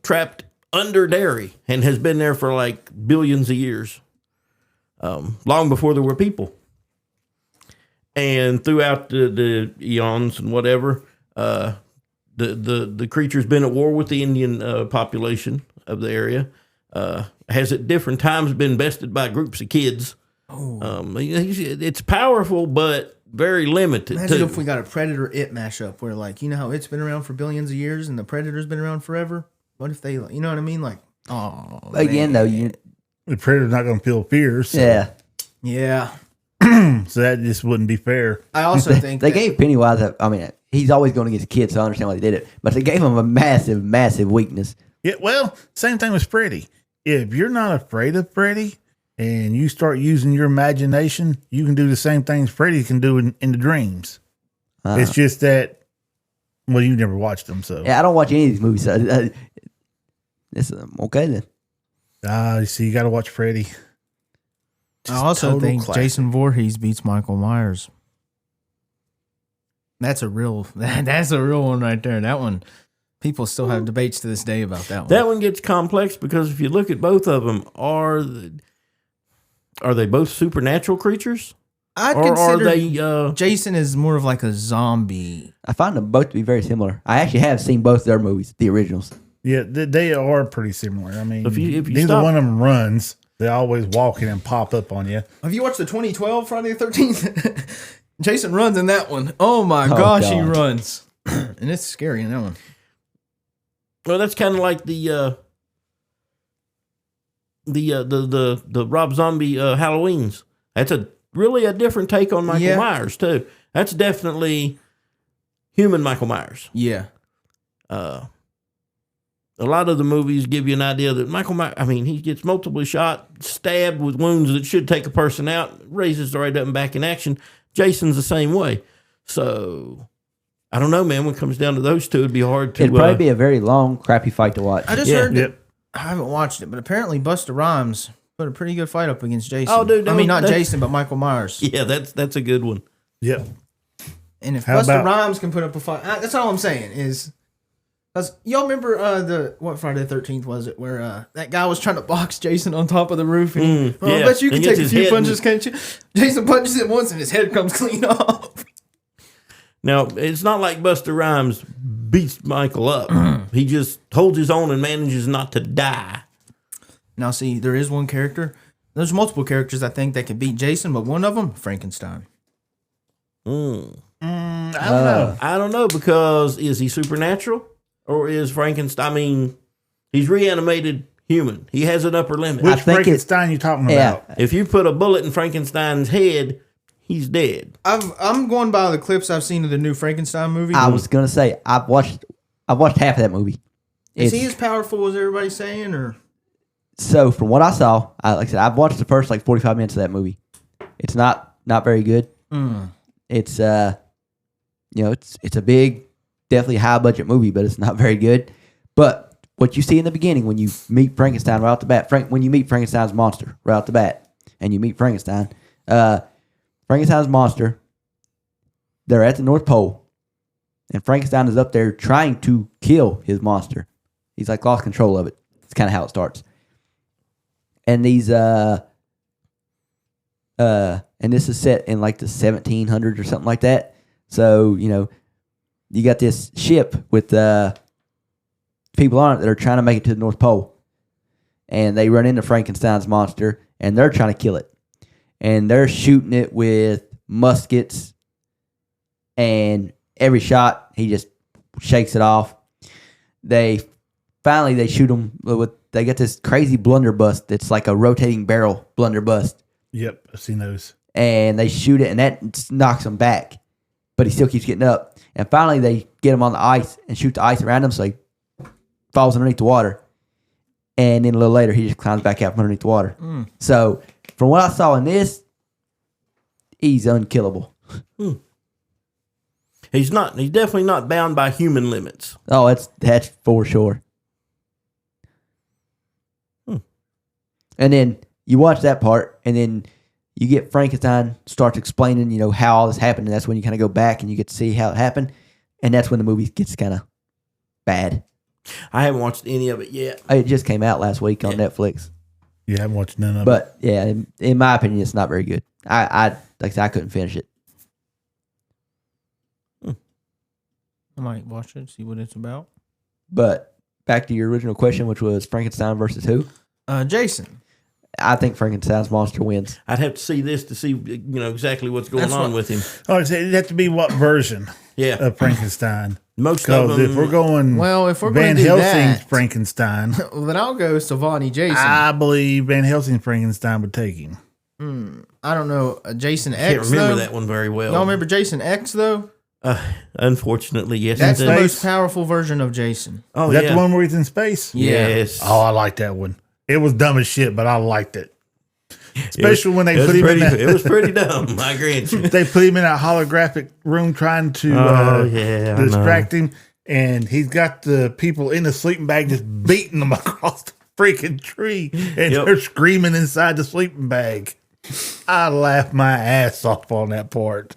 trapped under Derry and has been there for like billions of years, long before there were people. And throughout the eons and whatever, the creature's been at war with the Indian population of the area. Has at different times been bested by groups of kids. It's powerful, but very limited. Imagine too. if we got a Predator It mashup where, like, you know how it's been around for billions of years and the Predator's been around forever? What if they, you know what I mean? Like, oh, Again, though, you The predator's not going to feel fear. So. yeah. yeah. So that just wouldn't be fair. I also think They that- gave Pennywise he's always going against kids, so I understand why they did it. But they gave him a massive, massive weakness. Yeah, well, same thing with Freddy. If you're not afraid of Freddy and you start using your imagination, you can do the same things Freddy can do in the dreams. It's just that, well, you never watched them, so. Yeah, I don't watch any of these movies. So, it's okay then. You see, you got to watch Freddy. I also total think classic. Jason Voorhees beats Michael Myers. That's a real one right there. That one, people still have debates to this day about that one. That one gets complex because if you look at both of them, are they both supernatural creatures? I'd Or are consider they? Jason is more of like a zombie. I find them both to be very similar. I actually have seen both their movies, the originals. Yeah, they are pretty similar. I mean, If you neither stop- one of them runs. They always walk in and pop up on you. Have you watched the 2012 Friday the 13th? Jason runs in that one. Oh my gosh, he God. runs. And it's scary in that one. Well, that's kind of like the Rob Zombie Halloweens. That's really a different take on Michael Myers too. That's definitely human Michael Myers. Yeah. A lot of the movies give you an idea that Michael Myers, he gets multiply shot, stabbed with wounds that should take a person out, raises right up and back in action. Jason's the same way. So, I don't know, man. When it comes down to those two, it'd be hard to... It'd probably be a very long, crappy fight to watch. I just Yeah. heard that, Yep. I haven't watched it, but apparently Busta Rhymes put a pretty good fight up against Jason. Oh, dude, I mean, not that- Jason, but Michael Myers. Yeah, that's a good one. Yep. And if How Busta about- Rhymes can put up a fight, that's all I'm saying is... Y'all remember what Friday the 13th was it, where that guy was trying to box Jason on top of the roof? And I yeah. bet you can And take gets a his few head punches, can't you? Jason punches it once and his head comes clean off. Now, it's not like Busta Rhymes beats Michael up. He just holds his own and manages not to die. Now, see, there is one character. There's multiple characters I think that can beat Jason, but one of them, Frankenstein. I don't know. I don't know, because is he supernatural or is Frankenstein? He's reanimated human. He has an upper limit. Which think Frankenstein you talking Yeah. about? If you put a bullet in Frankenstein's head, he's dead. I'm going by the clips I've seen of the new Frankenstein movie. I was gonna say I've watched half of that movie. Is he It's- as powerful as everybody's saying, or So from what I saw, like I said, I've watched the first 45 minutes of that movie. It's not very good. It's it's a big, definitely high budget movie, but it's not very good. But what you see in the beginning when you meet Frankenstein right off the bat, when you meet Frankenstein's monster right off the bat, and you meet Frankenstein, Frankenstein's monster, they're at the North Pole, and Frankenstein is up there trying to kill his monster. He's like lost control of it. It's kind of how it starts. And these and this is set in like the 1700s or something like that. So, you got this ship with people on it that are trying to make it to the North Pole. And they run into Frankenstein's monster and they're trying to kill it. And they're shooting it with muskets, and every shot he just shakes it off. They shoot him with, they got this crazy blunderbuss that's like a rotating barrel blunderbuss, Yep, I've seen those. and they shoot it and that knocks him back, but he still keeps getting up. And finally they get him on the ice and shoot the ice around him, so he falls underneath the water. And then a little later he just climbs back out from underneath the water. So from what I saw in this, he's unkillable. He's definitely not bound by human limits. Oh, that's for sure. And then you watch that part, and then you get Frankenstein starts explaining, how all this happened, and that's when you kind of go back and you get to see how it happened, and that's when the movie gets kind of bad. I haven't watched any of it yet. It just came out last week on Netflix, Yeah, I haven't watched none of it. but yeah, in my opinion, it's not very good. I like I said, I couldn't finish it. I might watch it, see what it's about. But back to your original question, which was Frankenstein versus who? Jason. I think Frankenstein's monster wins. I'd have to see this to see exactly what's going That's on what- with him. Oh, it'd have to be what version Yeah, of Frankenstein? most of Because them. if we're going Well, if we're Van going to do Helsing's that, Frankenstein, well, then I'll go Savani Jason. I believe Van Helsing's Frankenstein would take him. I don't know. Jason X. Can't remember though? that one very well. Y'all remember Jason X though? Unfortunately, yes. That's it the does. most powerful version of Jason. Oh, Is that yeah. the one where he's in space? Yes. Oh, I like that one. It was dumb as shit, but I liked it. Especially when they It was put him in pretty- that. It was pretty dumb, I grant you. They put him in that holographic room trying to I distract him, and he's got the people in the sleeping bag just beating them across the freaking tree, and Yep. they're screaming inside the sleeping bag. I laughed my ass off on that part.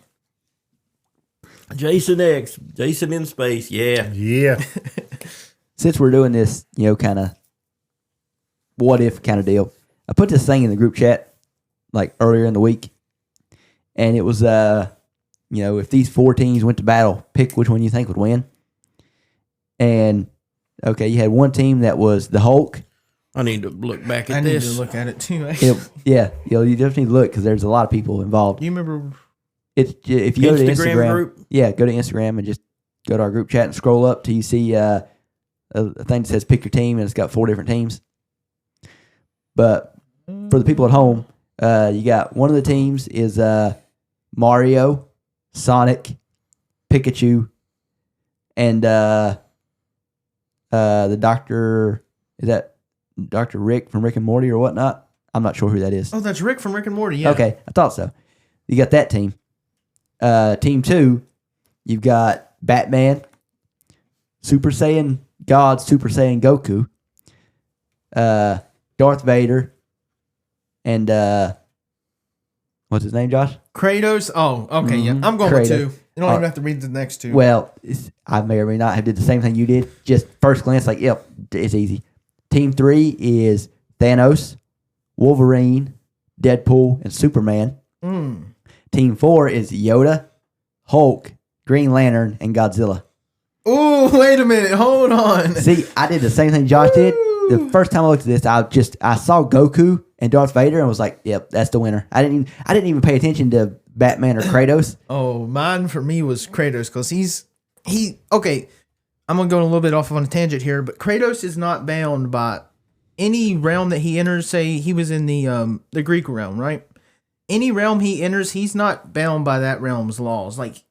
Jason X, Jason in space, yeah. Yeah. Since we're doing this, kind of what if kind of deal, I put this thing in the group chat like earlier in the week, and it was if these 4 teams went to battle, pick which one you think would win. And okay, you had one team that was the Hulk. I need to look back I at need this. to look at it too. You definitely need to look because there's a lot of people involved. You remember? It's if you go to Instagram Instagram, group? yeah, go to Instagram and just go to our group chat and scroll up till you see a thing that says pick your team, and it's got 4 different teams. But for the people at home, you got one of the teams is Mario, Sonic, Pikachu, and the Doctor. Is that Dr. Rick from Rick and Morty or whatnot? I'm not sure who that is. Oh, that's Rick from Rick and Morty. Yeah. Okay, I thought so. You got that team. Team 2, you've got Batman, Super Saiyan God, Super Saiyan Goku, Darth Vader, and what's his name, Josh? Kratos. Oh, okay. Yeah, I'm going Kratos. with 2. You don't even have to read the next 2. Well, I may or may not have did the same thing you did. Just first glance, like, yep, it's easy. Team 3 is Thanos, Wolverine, Deadpool, and Superman. Team 4 is Yoda, Hulk, Green Lantern, and Godzilla. Oh, wait a minute. Hold on. See, I did the same thing Josh did. The first time I looked at this, I saw Goku and Darth Vader and was like, "Yep, that's the winner." I didn't even pay attention to Batman or Kratos. Oh, mine for me was Kratos because okay. I'm gonna go a little bit off on a tangent here, but Kratos is not bound by any realm that he enters. Say he was in the Greek realm, right? Any realm he enters, he's not bound by that realm's laws. Like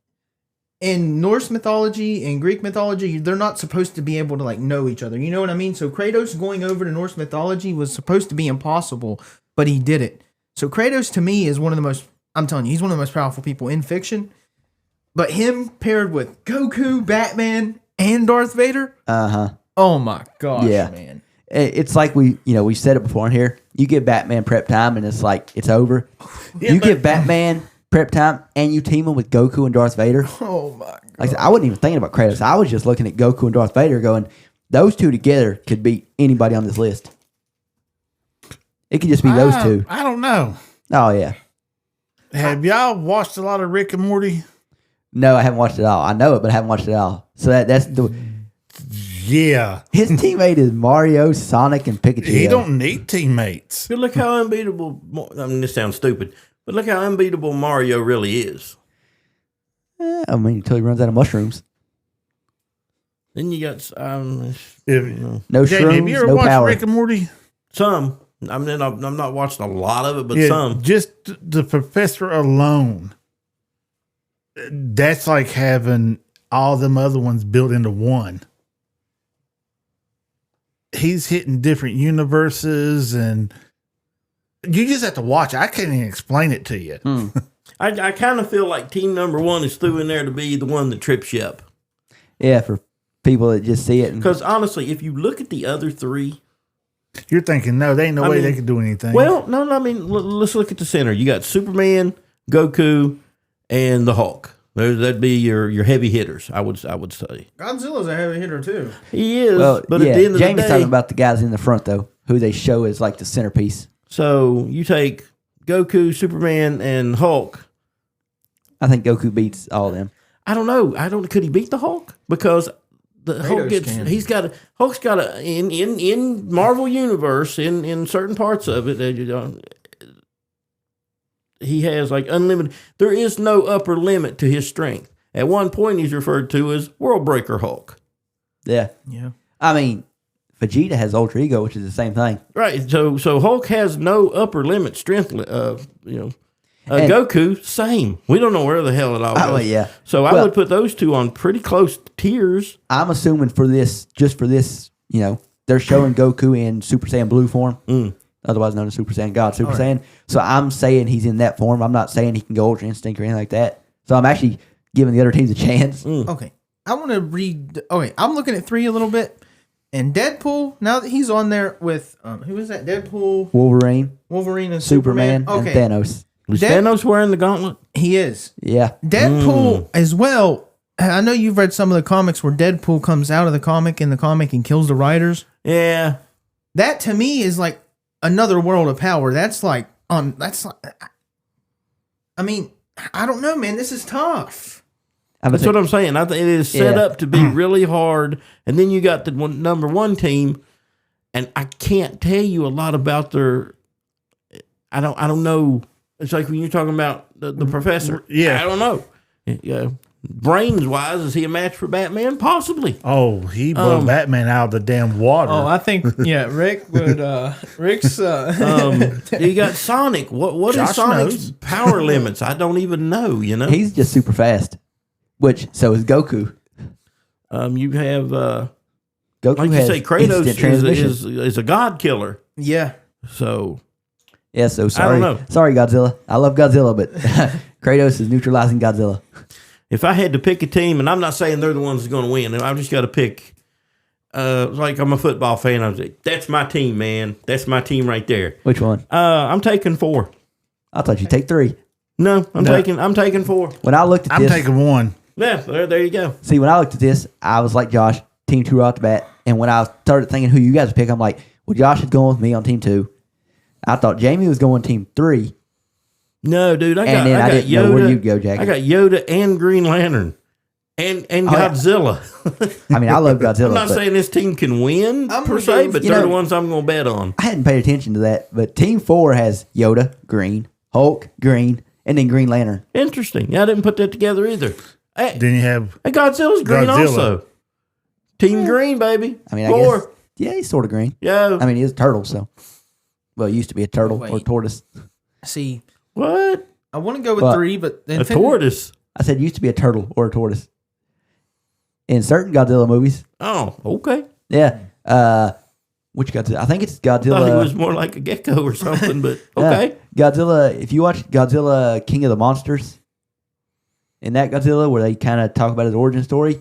in Norse mythology and Greek mythology, they're not supposed to be able to like know each other. You know what I mean? So Kratos going over to Norse mythology was supposed to be impossible, but he did it. So Kratos to me is one of the most, I'm telling you, he's one of the most powerful people in fiction. But him paired with Goku, Batman, and Darth Vader. Oh my gosh, Yeah. man. It's like we said it before in here. You get Batman prep time and it's like it's over. You get Batman prep time and you team him with Goku and Darth Vader. Oh my god. Like I said, I wasn't even thinking about Kratos. I was just looking at Goku and Darth Vader going, those two together could beat anybody on this list. It could just be those two. I don't know. Oh, yeah. Have y'all watched a lot of Rick and Morty? No, I haven't watched it all. I know it, but I haven't watched it all. So that's the... Yeah. His teammate is Mario, Sonic, and Pikachu. He don't need teammates. But look how unbeatable, I mean, this sounds stupid, but look how unbeatable Mario really is. I mean, until he runs out of mushrooms. Then you got No Jamie, shrooms, have you ever no watched power. Rick and Morty? some. I mean, I'm not watching a lot of it, but some. Just the professor alone. That's like having all them other ones built into one. He's hitting different universes, and you just have to watch it. I can't even explain it to you. I kind of feel like team number 1 is through in there to be the one that trips you up. Yeah, for people that just see it. And, Because honestly, if you look at the other 3, You're thinking, no, there ain't no way they could do anything. well, no, I mean, let's look at the center. You got Superman, Goku, and the Hulk. That'd be your heavy hitters, I would say. Godzilla's a heavy hitter too. He is, well, but yeah, at the end of Jamie's the day, talking about the guys in the front, though, who they show as like the centerpiece. so you take Goku, Superman, and Hulk. I think Goku beats all of them. I don't know. Could he beat the Hulk? Because the Hulk can. Hulk's got a in Marvel Universe in certain parts of it. He has like unlimited. There is no upper limit to his strength. At one point, he's referred to as World Breaker Hulk. Yeah. Yeah. I mean, Vegeta has Ultra Ego, which is the same thing. Right. So Hulk has no upper limit strength. Goku, same. We don't know where the hell it all goes. Oh, yeah. So I would put those two on pretty close tiers. I'm assuming for this, they're showing Goku in Super Saiyan Blue form, otherwise known as Super Saiyan God, Super Saiyan. So I'm saying he's in that form. I'm not saying he can go Ultra Instinct or anything like that. So I'm actually giving the other teams a chance. Okay. I want to read. Okay. I'm looking at 3 a little bit. And Deadpool, now that he's on there with, who is that? Deadpool, Wolverine, and Superman, Okay. and Thanos. Was Thanos wearing the gauntlet? He is. Yeah. Deadpool as well. I know you've read some of the comics where Deadpool comes out of the comic and kills the writers. Yeah. That to me is like another world of power. I mean, I don't know, man. This is tough. That's what I'm saying. I think it is set up to be really hard. And then you got the number 1 team, and I can't tell you a lot about their. I don't know. It's like when you're talking about the professor. Yeah, I don't know. Yeah, brains wise, is he a match for Batman? Possibly. Oh, he blew Batman out of the damn water. Oh, I think Rick would. Rick's. You got Sonic. What is Josh Sonic's knows. power limits? I don't even know. He's just super fast. So is Goku. You have Goku like you has say, Kratos instant transmission. is a god killer. Yeah. So Yeah, so sorry. I don't know. Sorry, Godzilla. I love Godzilla, but Kratos is neutralizing Godzilla. if I had to pick a team, and I'm not saying they're the ones that's going to win, I've just got to pick. Like I'm a football fan. I was like, that's my team, man. That's my team right there. Which one? I'm taking 4. I thought you'd take 3. No, I'm taking 4. When I looked at I'm this, taking 1. Yeah, there you go. see, when I looked at this, I was like Josh, team 2 right off the bat. And when I started thinking who you guys would pick, I'm like, well, Josh is going with me on team 2. I thought Jamie was going team 3. No, dude, I got didn't Yoda. know where you'd go, Jackie. I got Yoda and Green Lantern and Godzilla. I mean, I love Godzilla. I'm not saying this team can win per se, but they're the ones I'm going to bet on. I hadn't paid attention to that, but team 4 has Yoda, green, Hulk, green, and then Green Lantern. Interesting. I didn't put that together either. Hey, Then you have Godzilla's green Godzilla. also. Team green, baby. I mean, 4. I guess, yeah, he's sort of green. Yeah. I mean, he's a turtle, so. Well, he used to be a turtle or a Wait. tortoise. See, What? I want to go with What? 3, but A tortoise. I said used to be a turtle or a tortoise. In certain Godzilla movies. Oh, okay. Yeah. Which Godzilla? I think it's I thought he Godzilla. was more like a gecko or something, but okay. Godzilla, if you watch Godzilla King of the Monsters, in that Godzilla where they kind of talk about his origin story,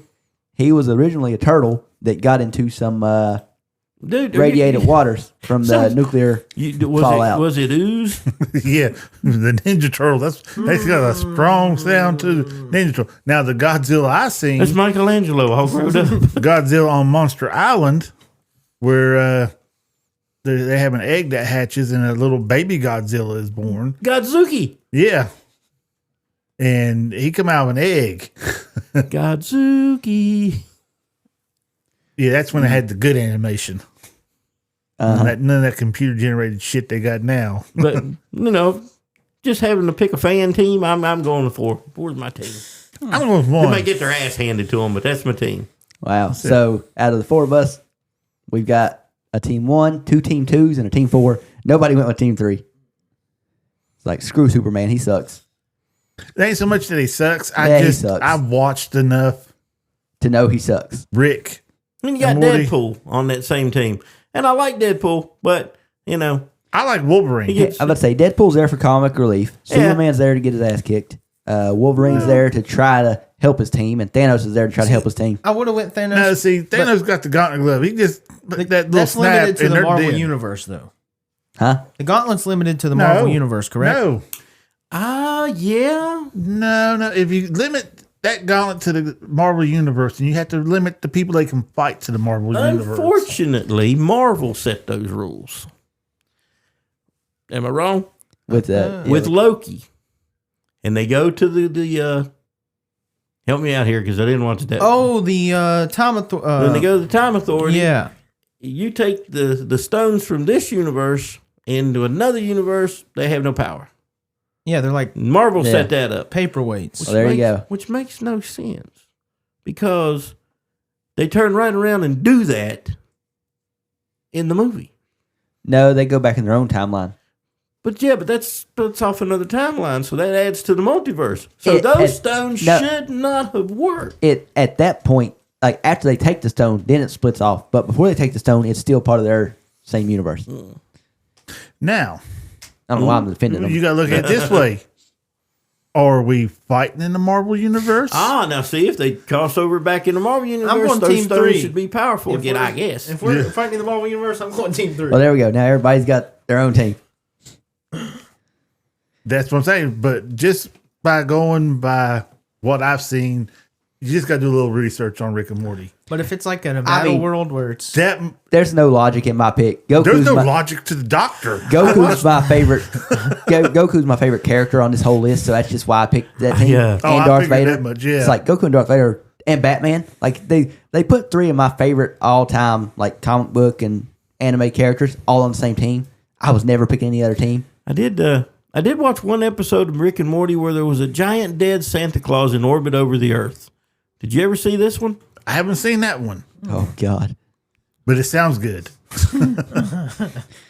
he was originally a turtle that got into some Dude, radiated waters from the nuclear fallout. Was it ooze? yeah, the Ninja Turtle. That's got a strong sound to Ninja Turtle. Now the Godzilla I seen, That's Michelangelo all grown up. Godzilla on Monster Island, where they have an egg that hatches and a little baby Godzilla is born. Godzuki. Yeah, and he come out of an egg. Godzuki. Yeah, that's when it had the good animation. None of that computer generated shit they got now. But, just having to pick a fan team, I'm going to 4. 4's my team. I'm going with They 1. might get their ass handed to them, but that's my team. Wow. So out of the 4 of us, we've got a team 1, 2 team 2s, and a team 4. Nobody went with team 3. It's like, screw Superman. He sucks. It ain't so much that he sucks. He sucks. I've watched enough. To know he sucks. Rick. And you got And Morty. Deadpool on that same team. And I like Deadpool, but, I like Wolverine. He gets- I'm about to say, Deadpool's there for comic relief. Superman's there to get his ass kicked. Wolverine's there to try to help his team. And Thanos is there to try to help his team. I would have went Thanos. No, see, Thanos got the gauntlet glove. He just that little That's snap limited to and the they're Marvel dead. universe, though. Huh? The Gauntlet's limited to the No. Marvel universe, correct? No, yeah. no. If you limit that gauntlet to the Marvel universe, then you have to limit the people they can fight to the Marvel universe. Unfortunately, Marvel set those rules. Am I wrong? With With Loki. And they go to the help me out here because I didn't watch that. Oh, the Time When they go to the Time Authority, yeah. you take the stones from this universe into another universe, they have no power. Yeah, they're like Marvel set that up. paperweights. Well, there you go. Which makes no sense because they turn right around and do that, in the movie. No, they go back in their own timeline. But that splits off another timeline, so that adds to the multiverse. So those stones should not have worked. At that point, like after they take the stone, then it splits off. But before they take the stone, it's still part of their same universe. Now, I don't know why I'm defending them. you got to look at it this way. Are we fighting in the Marvel Universe? Now see, if they cross over back in the Marvel Universe, going those Team stones 3. should be powerful again, I guess. If we're fighting in the Marvel Universe, I'm going Team 3. Well, there we go. Now everybody's got their own team. That's what I'm saying. But just by going by what I've seen, you just got to do a little research on Rick and Morty. But if it's like in a battle world where it's... There's no logic in my pick. There's no logic to the Doctor. Goku's my favorite. Goku's my favorite character on this whole list, so that's just why I picked that team. Yeah. And I Darth figured Vader. that much, yeah. It's like Goku and Darth Vader and Batman. Like they put 3 of my favorite all time like comic book and anime characters all on the same team. I was never picking any other team. I did watch one episode of Rick and Morty where there was a giant dead Santa Claus in orbit over the Earth. Did you ever see this one? I haven't seen that one, Oh God. but it sounds good.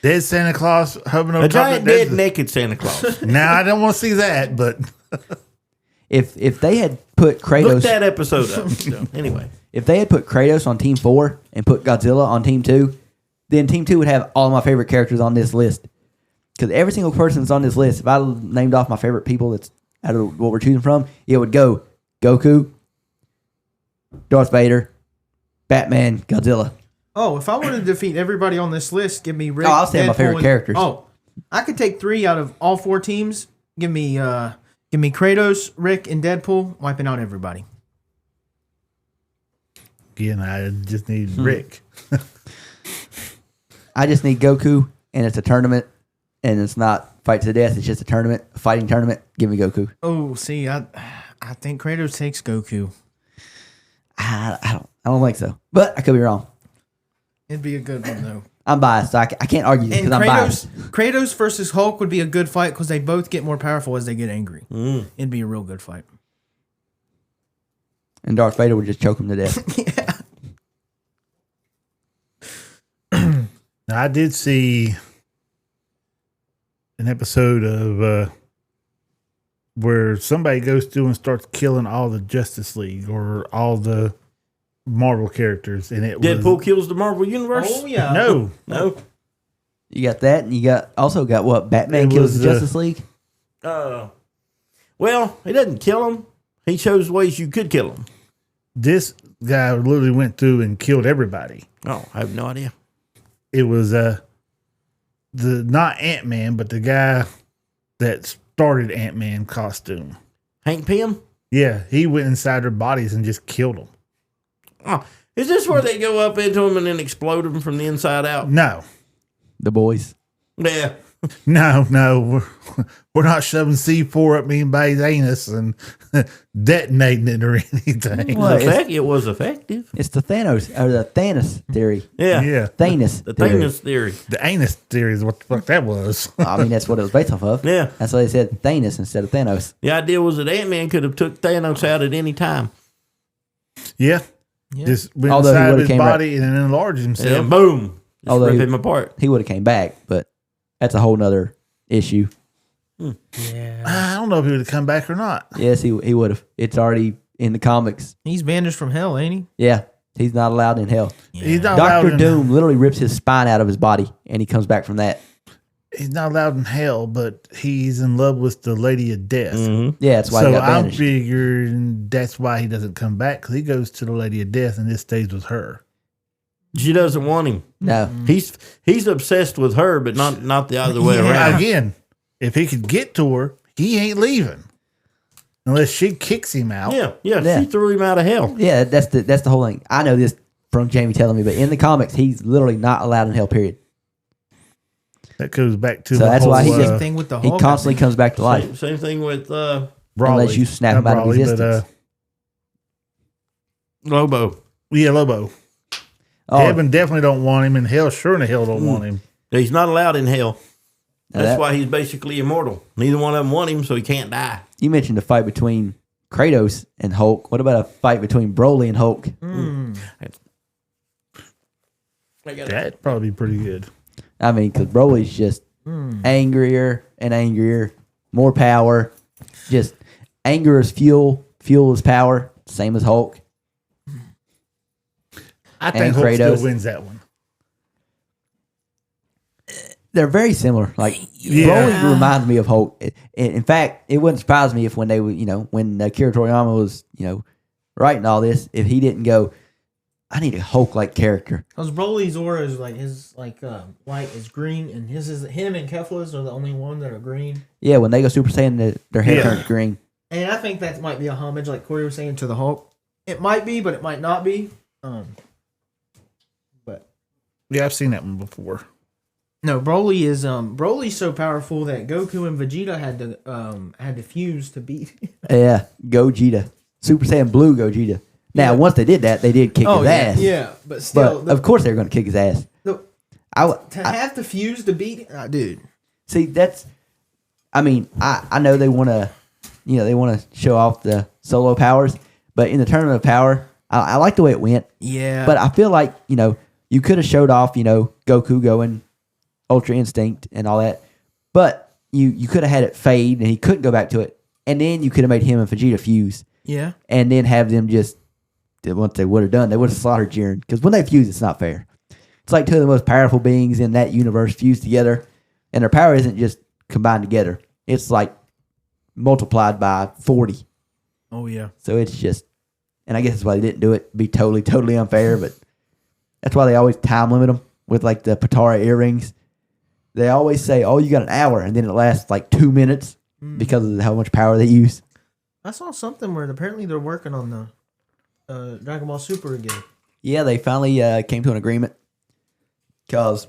Dead Santa Claus hovering over A top of giant it. dead naked Santa Claus. Now, I don't want to see that, but If they had put Kratos, Look that episode up. So, anyway. if they had put Kratos on Team 4 and put Godzilla on Team 2, then Team 2 would have all my favorite characters on this list. Because every single person that's on this list, if I named off my favorite people that's out of what we're choosing from, it would go Goku, Darth Vader, Batman, Godzilla. Oh, if I wanted to defeat everybody on this list, give me Rick. Oh, I'll say my Deadpool, favorite and- characters. Oh, I could take 3 out of all 4 teams. Give me Kratos, Rick, and Deadpool, wiping out everybody. again, I just need Rick. I just need Goku, and it's a tournament, and it's not fight to the death. It's just a tournament, a fighting tournament. Give me Goku. Oh, see, I think Kratos takes Goku. I don't think so, but I could be wrong. It'd be a good one though. I'm biased, so I can't argue And because I'm biased. Kratos versus Hulk would be a good fight because they both get more powerful as they get angry. It'd be a real good fight. And Darth Vader would just choke him to death. Now, I did see an episode of where somebody goes through and starts killing all the Justice League or all the Marvel characters, and it Deadpool was kills the Marvel Universe? Oh yeah. no. You got that, and you also got what? Batman It kills was, the Justice League. Well, he doesn't kill them. He shows ways you could kill them. This guy literally went through and killed everybody. Oh, I have no idea. It was the not Ant-Man, but the guy that started Ant-Man costume. Hank Pym? Yeah, he went inside their bodies and just killed them. Oh, is this where they go up into them and then explode them from the inside out? No, The boys. Yeah. no, we're not shoving C4 up anybody's anus and detonating it or anything. What? It was effective. It's the Thanos theory. Yeah. Yeah, Thanos. The theory. Thanos theory. the anus theory is what the fuck that was. I mean, that's what it was based off of. Yeah. That's why they said Thanos instead of Thanos. The idea was that Ant-Man could have took Thanos out at any time. Yeah, just went Although he inside of would've his came right- body and then enlarged himself. And boom. Just Although rip he- him apart. He would have came back, but that's a whole nother issue. I don't know if he would have come back or not. Yes, he would have. It's already in the comics. He's banished from hell, ain't he? Yeah, he's not allowed in hell. He's not allowed Doctor in, Doom literally rips his spine out of his body, and he comes back from that. He's not allowed in hell, but he's in love with the Lady of Death. Yeah, that's why he So got I'm banished. figuring that's why he doesn't come back, because he goes to the Lady of Death and this stays with her. She doesn't want him. No, He's obsessed with her, but not the other way around. Again, if he could get to her, he ain't leaving unless she kicks him out. Yeah, Yeah. she threw him out of hell. yeah, that's the whole thing. I know this from Jamie telling me, but in the comics, he's literally not allowed in hell. Period. That goes back to So the that's whole, why he just Same thing with the he Hulk. constantly comes back to life. Same thing with Brawley. unless you snap him Not out of Brawley, existence. Lobo. Yeah, Lobo. Oh, Heaven definitely don't want him, and hell sure in the hell don't want him. He's not allowed in hell. now That's that- why he's basically immortal. Neither one of them want him, so he can't die. You mentioned a fight between Kratos and Hulk. What about a fight between Broly and Hulk? That'd probably be pretty good. I mean, because Broly's just angrier and angrier, more power. Just anger is fuel, fuel is power. Same as Hulk. I think Hulk still wins that one. They're very similar. Like Broly reminds me of Hulk. In fact, it wouldn't surprise me if when they, when Akira Toriyama was, writing all this, if he didn't go, I need a Hulk-like character. Because Broly's aura is like his light is green, and him and Kefla's are the only one that are green. Yeah, when they go Super Saiyan, their hair turns green. And I think that might be a homage, like Corey was saying, to the Hulk. It might be, but it might not be. But yeah, I've seen that one before. No, Broly's so powerful that Goku and Vegeta had to fuse to beat. Yeah, Gogeta, Super Saiyan Blue Gogeta. Now, once they did that, they did kick his ass. Yeah, but still, of course they're going to kick his ass. Have to fuse to beat, dude. See, I know they want to, they want to show off the solo powers, but in the Tournament of Power, I like the way it went. Yeah, but I feel like you could have showed off, Goku going Ultra Instinct and all that, but you could have had it fade and he couldn't go back to it, and then you could have made him and Vegeta fuse. Yeah, and then have them just once they would have done, they would have slaughtered Jiren, because when they fuse, it's not fair. It's like two of the most powerful beings in that universe fused together, and their power isn't just combined together; it's like multiplied by 40. Oh yeah. So it's just, and I guess that's why they didn't do it. It'd be totally unfair, but that's why they always time limit them with like the Patara earrings. They always say, "Oh, you got an hour," and then it lasts like 2 minutes because of how much power they use. I saw something where apparently they're working on the Dragon Ball Super again. Yeah, they finally came to an agreement, because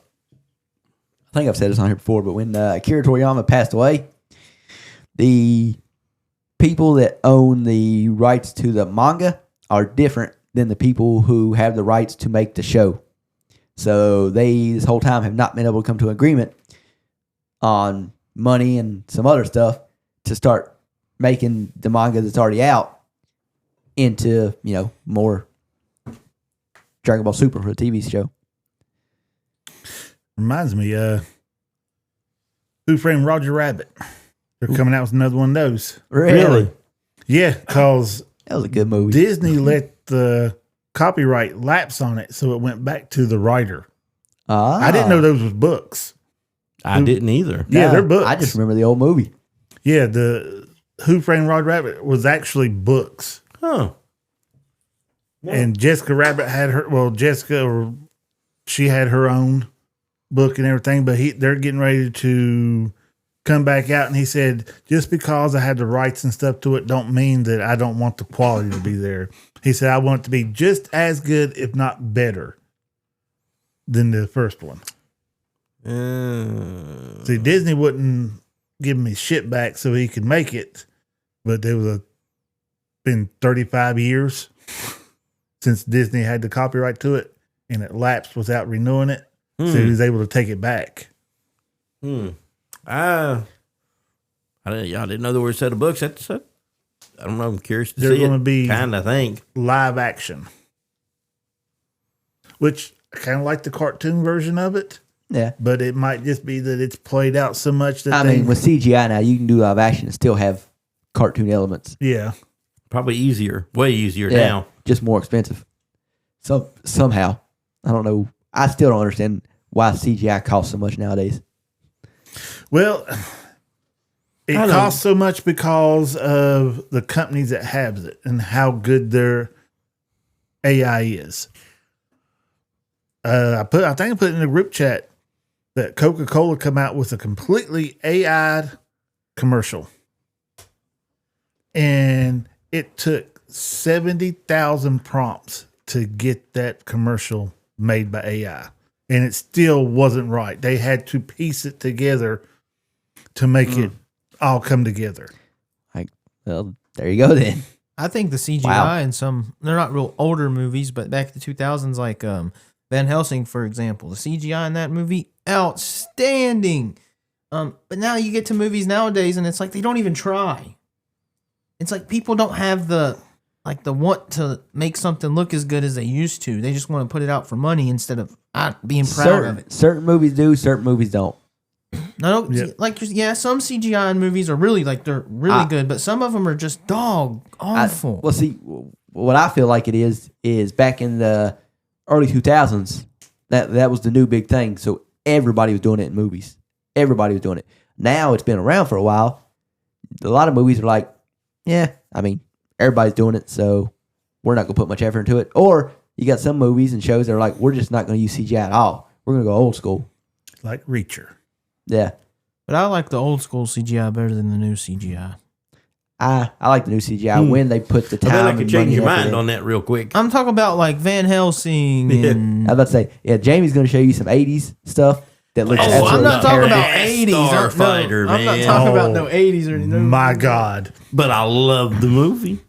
I think I've said this on here before, but when Akira Toriyama passed away, the people that own the rights to the manga are different than the people who have the rights to make the show. So they, this whole time, have not been able to come to an agreement on money and some other stuff to start making the manga that's already out into, more Dragon Ball Super for the TV show. Reminds me, Who Framed Roger Rabbit? They're coming out with another one of those. Really? Yeah, because that was a good movie. Disney let the copyright lapse on it, so it went back to the writer. I didn't know those was books. I didn't either. Yeah, they're books. I just remember the old movie. Yeah, the Who Framed Roger Rabbit was actually books. Huh. And Jessica Rabbit had she had her own book and everything, but they're getting ready to come back out, and he said, just because I had the rights and stuff to it don't mean that I don't want the quality to be there. He said, I want it to be just as good, if not better, than the first one. See, Disney wouldn't give me shit back so he could make it, but there was been 35 years since Disney had the copyright to it, and it lapsed without renewing it. So he was able to take it back. I didn't know there were a set of books. I don't know. I'm curious to They're see going to it. be Kind of think live action, which I kind of like the cartoon version of it. Yeah, but it might just be that it's played out so much that with CGI now, you can do live action and still have cartoon elements. Yeah, probably easier, way easier now. Just more expensive. So somehow, I don't know. I still don't understand why CGI costs so much nowadays. Well, it costs so much because of the companies that have it and how good their AI is. I think I put in the group chat that Coca-Cola come out with a completely AI'd commercial, and it took 70,000 prompts to get that commercial made by AI, and it still wasn't right. They had to piece it together to make it all come together. Well, there you go then. I think the CGI in some, they're not real older movies, but back to the 2000s, like Van Helsing, for example, the CGI in that movie, outstanding. But now you get to movies nowadays and it's like they don't even try. It's like people don't have the like the want to make something look as good as they used to. They just want to put it out for money instead of being proud of it. Certain movies do, certain movies don't. No, like some CGI movies are really like they're really good, but some of them are just awful. Well, see, what I feel like it is back in the early 2000s, that was the new big thing. So everybody was doing it in movies. Everybody was doing it. Now it's been around for a while. A lot of movies are like, yeah, I mean, everybody's doing it, so we're not going to put much effort into it. Or you got some movies and shows that are like, we're just not going to use CGI at all. We're going to go old school. Like Reacher. Yeah. But I like the old school CGI better than the new CGI. I like the new CGI when they put the time. I bet I could change your mind on that real quick. I'm talking about like Van Helsing and I was about to say, yeah, Jamie's going to show you some 80s stuff that looks absolutely I'm not talking about terrible. 80s. Starfighter, I'm not man. talking about no 80s or anything. My God. But I love the movie.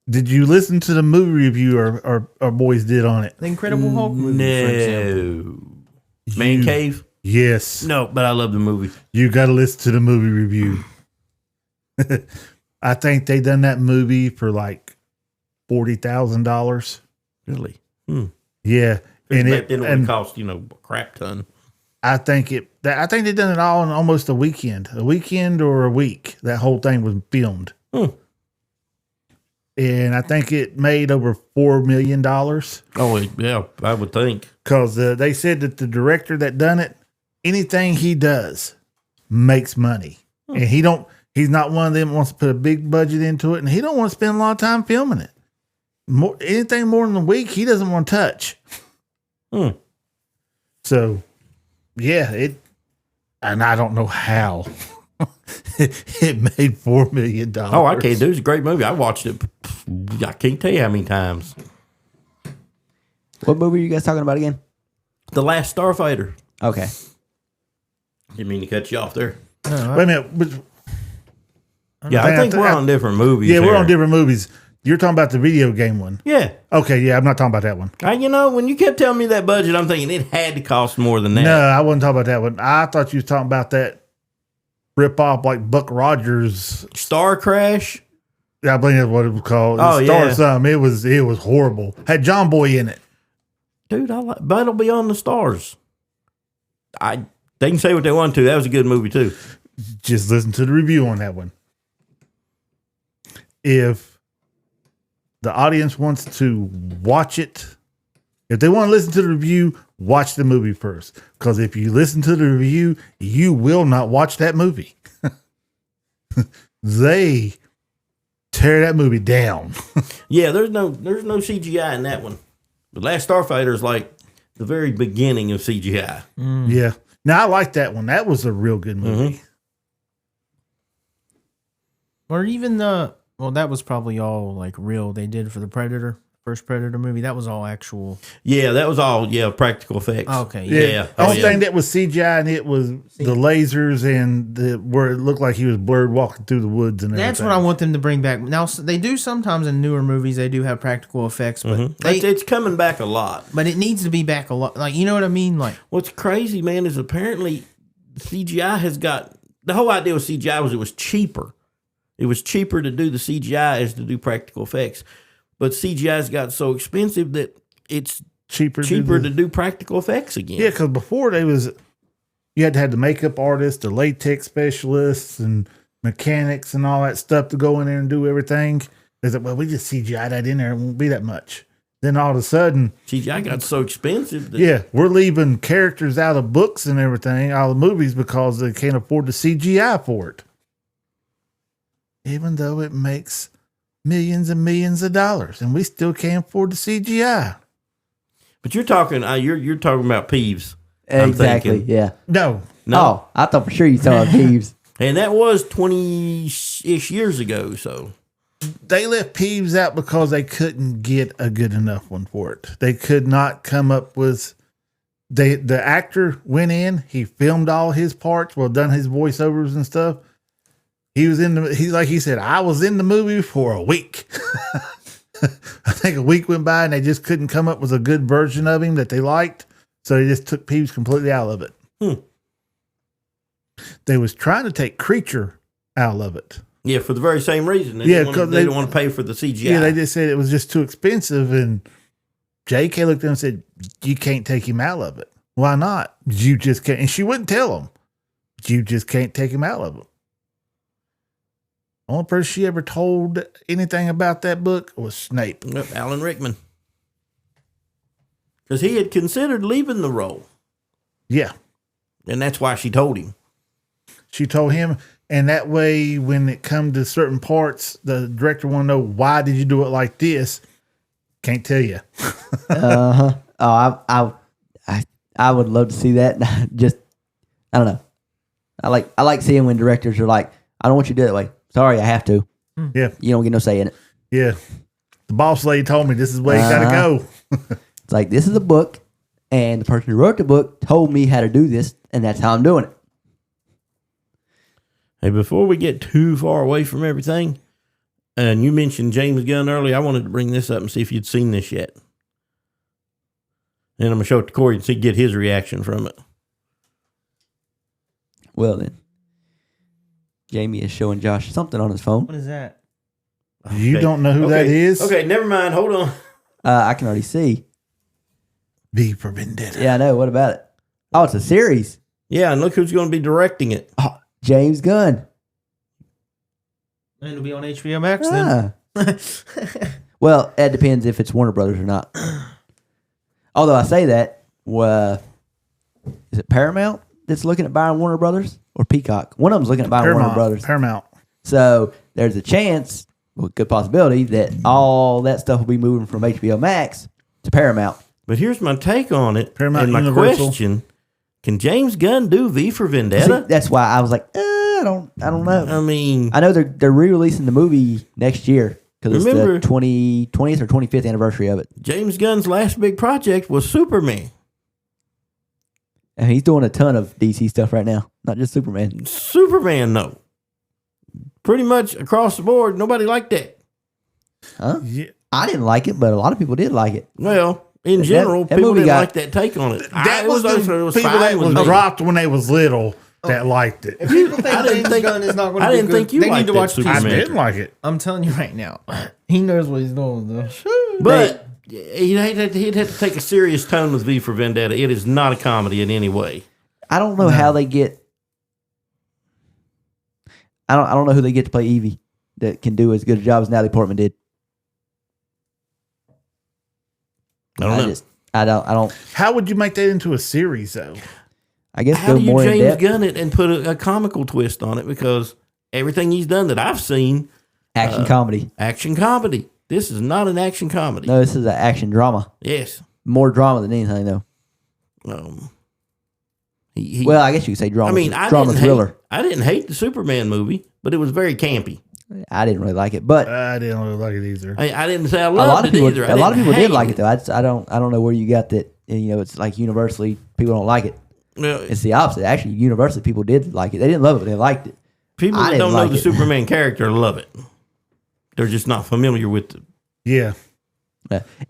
Did you listen to the movie review our boys did on it? The Incredible Hulk movie, for example. No. Man Cave? Yes. No, but I love the movie. You got to listen to the movie review. I think they done that movie for like $40,000. Really? Yeah. And it would cost, a crap ton. I think they done it all in almost a weekend or a week. That whole thing was filmed. And I think it made over $4 million. Oh, yeah, I would think. Because they said that the director that done it, anything he does makes money. And he's not one of them that wants to put a big budget into it, and he don't want to spend a lot of time filming it. Anything more than a week, he doesn't want to touch. So, yeah, and I don't know how it made $4 million. Oh, I can't do it. It's a great movie. I watched it. I can't tell you how many times. What movie are you guys talking about again? The Last Starfighter. Okay. Didn't mean to cut you off there. Wait a minute. Yeah, I think we're on different movies. Yeah, we're here. on different movies. You're talking about the video game one. Yeah. Okay, yeah, I'm not talking about that one. When you kept telling me that budget, I'm thinking it had to cost more than that. No, I wasn't talking about that one. I thought you was talking about that rip-off like Buck Rogers. Star Crash? I believe that's what it was called. Oh, Star yeah. something. It was horrible. Had John Boy in it. Dude, I like Battle Beyond the Stars. They can say what they want to. That was a good movie, too. Just listen to the review on that one. If the audience wants to watch it, if they want to listen to the review, watch the movie first. Because if you listen to the review, you will not watch that movie. They tear that movie down. Yeah, there's no CGI in that one. The Last Starfighter is like the very beginning of CGI. Yeah. Now, I like that one. That was a real good movie. Or even that was probably all like real they did for the first Predator movie. That was all actual. Yeah, that was all, practical effects. Okay. Yeah. The only thing that was CGI and it was the lasers and where it looked like he was blurred walking through the woods and everything. That's what I want them to bring back. Now, they do sometimes in newer movies, they do have practical effects, but it's coming back a lot. But it needs to be back a lot. Like, you know what I mean? Like, what's crazy, man, is apparently CGI has got, the whole idea with CGI was it was cheaper. It was cheaper to do the CGI as to do practical effects. But CGI's got so expensive that it's cheaper to do practical effects again. Yeah, because before you had to have the makeup artist, the latex specialists, and mechanics and all that stuff to go in there and do everything. They said, well, we just CGI that in there. It won't be that much. Then all of a sudden, CGI got so expensive. We're leaving characters out of books and everything, out of movies, because they can't afford the CGI for it. Even though it makes millions and millions of dollars, and we still can't afford the CGI. But you're talking about Peeves. Exactly. Yeah. No. Oh, I thought for sure you saw Peeves. And that was 20-ish years ago. So they left Peeves out because they couldn't get a good enough one for it. They could not come up with. The actor went in. He filmed all his parts. Done his voiceovers and stuff. He was he said, I was in the movie for a week. I think a week went by and they just couldn't come up with a good version of him that they liked. So they just took Peeves completely out of it. They was trying to take Creature out of it. Yeah, for the very same reason. They didn't want to pay for the CGI. Yeah, they just said it was just too expensive. And J.K. looked at him and said, you can't take him out of it. Why not? You just can't. And she wouldn't tell him. You just can't take him out of it. Only person she ever told anything about that book was Snape. Alan Rickman. Because he had considered leaving the role. Yeah. And that's why she told him. She told him, and that way when it comes to certain parts, the director want to know, why did you do it like this? Can't tell you. Uh-huh. Oh, I would love to see that. Just, I don't know. I like seeing when directors are like, I don't want you to do it that way. Sorry, I have to. Yeah. You don't get no say in it. Yeah. The boss lady told me this is where you got to go. It's like, this is a book, and the person who wrote the book told me how to do this, and that's how I'm doing it. Hey, before we get too far away from everything, and you mentioned James Gunn earlier, I wanted to bring this up and see if you'd seen this yet. And I'm going to show it to Corey and get his reaction from it. Well, then. Jamie is showing Josh something on his phone. What is that? You don't know who that is? Okay, never mind. Hold on. I can already see. V for Vendetta. Yeah, I know. What about it? Oh, it's a series. Yeah, and look who's going to be directing it. Oh, James Gunn. And it'll be on HBO Max then. Well, it depends if it's Warner Brothers or not. Although I say that, is it Paramount that's looking at buying Warner Brothers or Peacock? One of them's looking at buying Warner Brothers. Paramount. So there's a chance, well, good possibility, that all that stuff will be moving from HBO Max to Paramount. But here's my take on it. Paramount and my Universal. question: can James Gunn do V for Vendetta? See, that's why I was like, I don't know. I mean, I know they're re-releasing the movie next year because it's the 20th or 25th anniversary of it. James Gunn's last big project was Superman. And he's doing a ton of DC stuff right now, not just Superman. Superman, though. Pretty much across the board, nobody liked that. Huh? Yeah. I didn't like it, but a lot of people did like it. Well, in general, that people movie didn't got- like that take on it. That It was the people fine that with was me. dropped when they was little that liked it. If people think I didn't James think- Gunn is not going I to be didn't good, think you they need liked to that watch I Superman. Peacemaker. didn't like it. I'm telling you right now. He knows what he's doing, though. But he'd have to take a serious tone with V for Vendetta. It is not a comedy in any way. I don't know how they get. I don't know who they get to play Evie that can do as good a job as Natalie Portman did. I don't know. I don't. How would you make that into a series, though? I guess How go do you more in James depth. Gunn it and put a comical twist on it? Because everything he's done that I've seen, Action comedy. action comedy. This is not an action comedy. No, this is an action drama. Yes. More drama than anything, though. He, Well, I guess you could say drama. I mean, I drama didn't thriller. hate. I didn't hate the Superman movie, but it was very campy. I didn't really like it, but I didn't really like it either. I didn't say I a loved lot of people, it either. a lot of people did like it it. though. I don't know where you got that. It's like universally people don't like it. Well, It's the opposite. Actually, universally people did like it. They didn't love it, but they liked it. people I that didn't don't know like the it. Superman character love it. They're just not familiar with it. Yeah.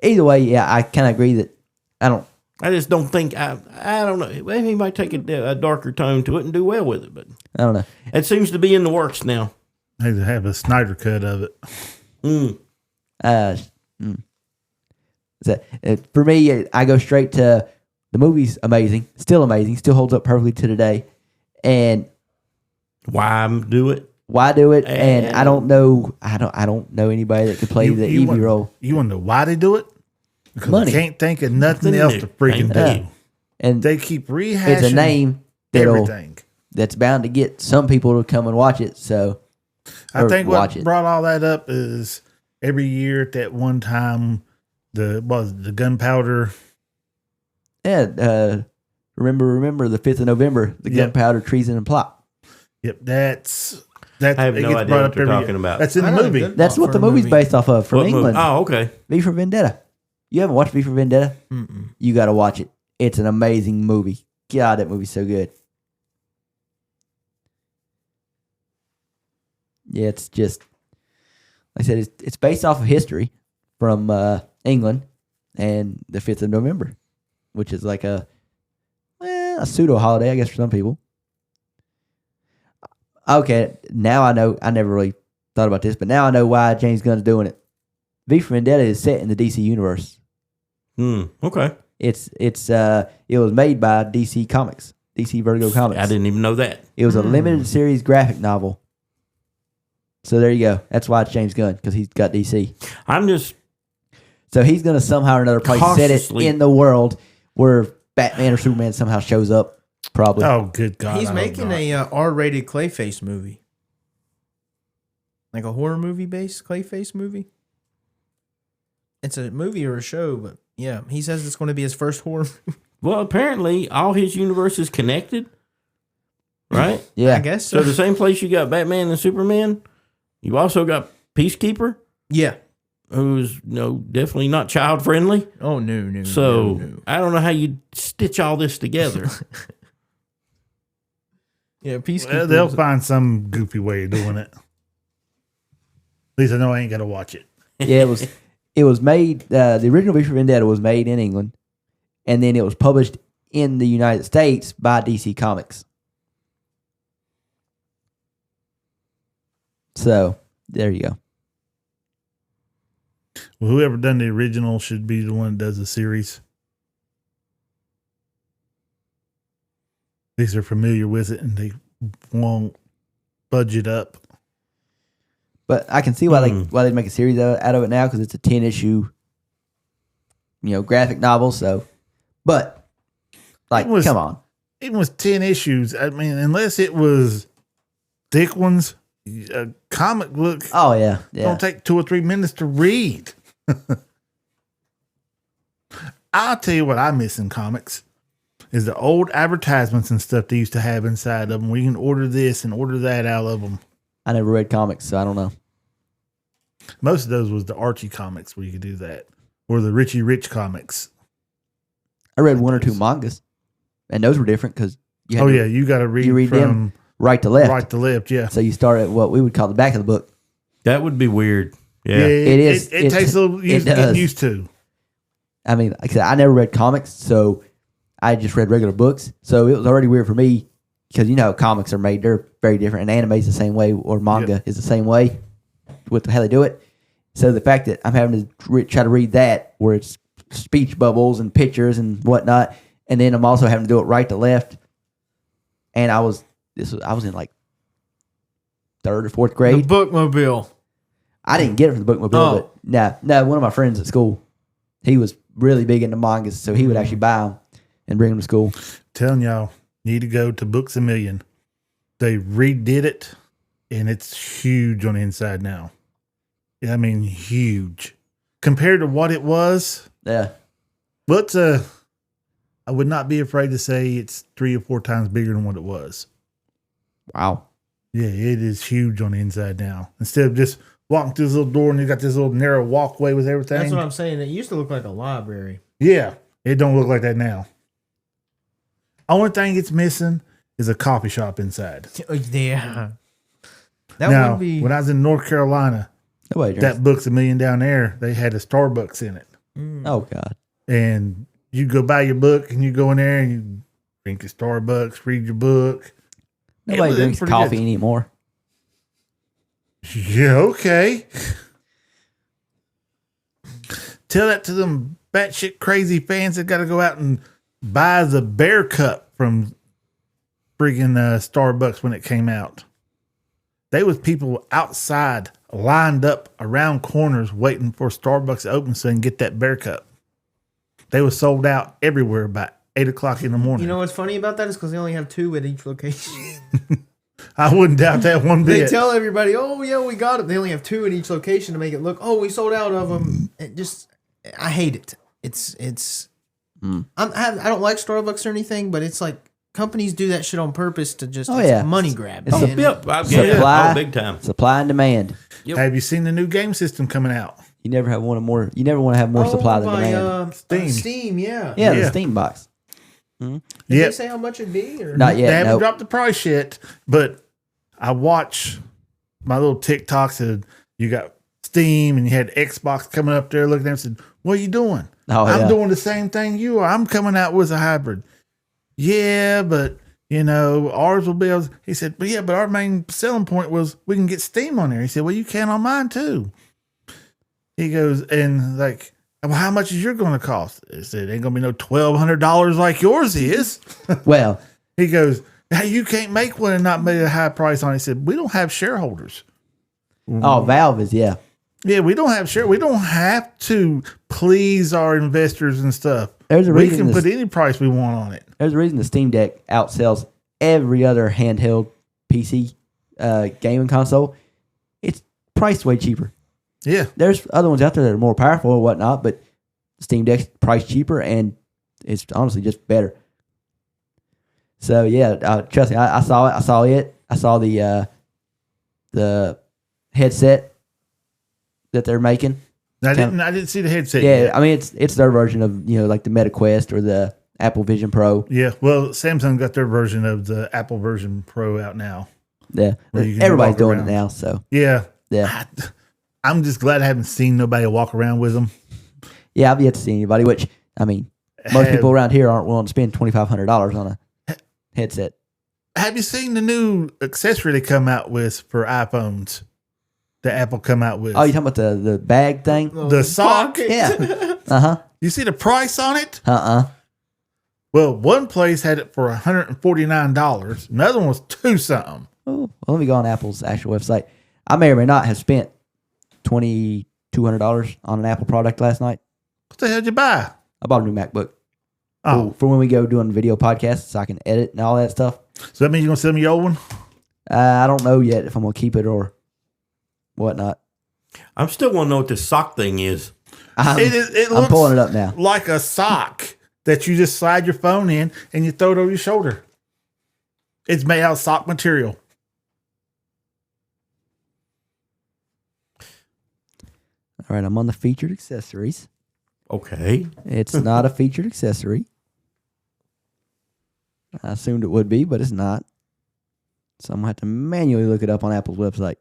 Either way, yeah, I kind of agree that I don't. I just don't think I don't know. Well, he might take a darker tone to it and do well with it, but I don't know. it seems to be in the works now. They have a Snyder cut of it. For me, I go straight to the movie's amazing, still holds up perfectly to today. And Why do it? why do it? And I don't know. I don't know anybody that could play the Evie want, role. You want to know why they do it? Because Money. they can't think of nothing else to freaking Thank do. And They keep rehashing it's a name everything. that's bound to get some people to come and watch it. So I think watch what it. brought all that up is every year at that one time, the gunpowder. Yeah, remember the 5th of November, the Yep. gunpowder treason and plot. Yep, that's I have it no gets idea brought what up you're every talking year. about. That's in the I know the movie. good- That's what For the a movie's movie. based off of from What movie? England. Oh, okay. V for Vendetta. You haven't watched V for Vendetta? You got to watch it. It's an amazing movie. God, that movie's so good. Yeah, it's just like I said. It's based off of history from England and the 5th of November, which is like a pseudo holiday, I guess, for some people. Okay, now I know. I never really thought about this, but now I know why James Gunn's doing it. V for Vendetta is set in the DC universe. Okay. It was made by DC Comics, DC Vertigo Comics. I didn't even know that. It was a limited series graphic novel. So there you go. That's why it's James Gunn, because he's got DC. So he's going to somehow or another probably set it in the world where Batman or Superman somehow shows up. Probably. Oh, good God. He's making a R-rated Clayface movie. Like a horror movie based Clayface movie. It's a movie or a show, but yeah, he says it's going to be his first horror movie. Well, apparently all his universe is connected, right? Yeah. I guess so. So the same place you got Batman and Superman, you also got Peacekeeper, Yeah. who's definitely not child friendly. Oh, no. So no. I don't know how you stitch all this together. Yeah, Peacekeeper. Well, they'll find some goofy way of doing it. At least I know I ain't got to watch it. Yeah, it was made, the original V for Vendetta was made in England, and then it was published in the United States by DC Comics. So, there you go. Well, whoever done the original should be the one that does the series. At least they're familiar with it and they won't budge it up. But I can see why they make a series out of it now, because it's a 10-issue, graphic novel. So, but come on, Even with 10 issues, I mean, unless it was thick ones, a comic book oh yeah. don't take 2 or 3 minutes to read. I'll tell you what I miss in comics is the old advertisements and stuff they used to have inside of them, where you can order this and order that out of them. I never read comics, so I don't know. Most of those was the Archie comics where you could do that, or the Richie Rich comics. I read one or two mangas, and those were different because you got to read from them right to left. Right to left, yeah. So you start at what we would call the back of the book. That would be weird. Yeah, it is. It takes a little getting used to. I mean, like I said, I never read comics, so I just read regular books. So it was already weird for me because comics are made; they're very different, and anime is the same way, or manga is the same way with how they do it. So the fact that I'm having to try to read that, where it's speech bubbles and pictures and whatnot, and then I'm also having to do it right to left. And I was in like 3rd or 4th grade. The bookmobile. I didn't get it from the bookmobile, but no, one of my friends at school, he was really big into mangas, so he would actually buy them and bring them to school. Telling y'all, need to go to Books A Million. They redid it, and it's huge on the inside now. I mean, huge compared to what it was. Yeah, but I would not be afraid to say it's 3 or 4 times bigger than what it was. Wow. Yeah, it is huge on the inside now. Instead of just walking through this little door and you got this little narrow walkway with everything. That's what I'm saying. It used to look like a library. Yeah, it don't look like that now. Only thing it's missing is a coffee shop inside. Yeah. That would be. When I was in North Carolina, that Books A Million down there, they had a Starbucks in it. Oh, God. And you go buy your book and you go in there and you drink your Starbucks, read your book. Nobody drinks coffee anymore. Yeah, okay. Tell that to them batshit crazy fans that got to go out and buy the Bear Cup from friggin' Starbucks when it came out. They was people outside lined up around corners waiting for Starbucks to open so they can get that Bear Cup. They were sold out everywhere by 8 o'clock in the morning. You know what's funny about that is because they only have 2 at each location. I wouldn't doubt that one bit. They tell everybody, "Oh yeah, we got it." They only have 2 at each location to make it look, "Oh, we sold out of them." I hate it. I don't like Starbucks or anything, but it's like companies do that shit on purpose to just money grab. It's big time. Supply and demand. Yep. Have you seen the new game system coming out? You never want to have more supply than demand. Steam, yeah. Yeah, the Steam box. Did they say how much it'd be? Or? Not yet. They haven't dropped the price yet, but I watch my little TikToks and you got Steam and you had Xbox coming up there looking at them and said, "What are you doing?" I'm doing the same thing you are. I'm coming out with a hybrid. Yeah, but ours will be able. He said, but our main selling point was we can get Steam on there. He said, well, you can on mine too. He goes, and like, well, how much is yours going to cost? I said, ain't going to be no $1,200 like yours is. Well, he goes, hey, you can't make one and not make a high price on it. He said, we don't have shareholders. oh, Valve is, yeah. Yeah, we don't have we don't have to please our investors and stuff. There's a we reason can put any price we want on it. There's a reason the Steam Deck outsells every other handheld PC gaming console. It's priced way cheaper. Yeah. There's other ones out there that are more powerful or whatnot, but Steam Deck's priced cheaper and it's honestly just better. So yeah, trust me, I saw it. I saw the headset that they're making. I didn't see the headset. Yeah, yet. I mean it's their version of like the Meta Quest or the Apple Vision Pro. Yeah, well, Samsung got their version of the Apple Vision Pro out now. Yeah, where you can everybody's walk doing around. it now. So Yeah, I'm just glad I haven't seen nobody walk around with them. Yeah, I've yet to see anybody. Which I mean, most people around here aren't willing to spend $2,500 on a headset. Have you seen the new accessory they come out with for iPhones? The Apple come out with. Oh, you talking about the bag thing? The sock? Yeah. Uh-huh. You see the price on it? Uh-uh. Well, one place had it for $149. Another one was $2-something. Oh, well, let me go on Apple's actual website. I may or may not have spent $2,200 on an Apple product last night. What the hell did you buy? I bought a new MacBook. Oh. For when we go doing video podcasts so I can edit and all that stuff. So that means you're going to sell me your old one? I don't know yet if I'm going to keep it or whatnot. I'm still want to know what this sock thing is. I'm looks pulling it up now. like a sock that you just slide your phone in and you throw it over your shoulder. It's made out of sock material. All right, I'm on the featured accessories. Okay. It's not a featured accessory. I assumed it would be, but it's not. So I'm going to have to manually look it up on Apple's website.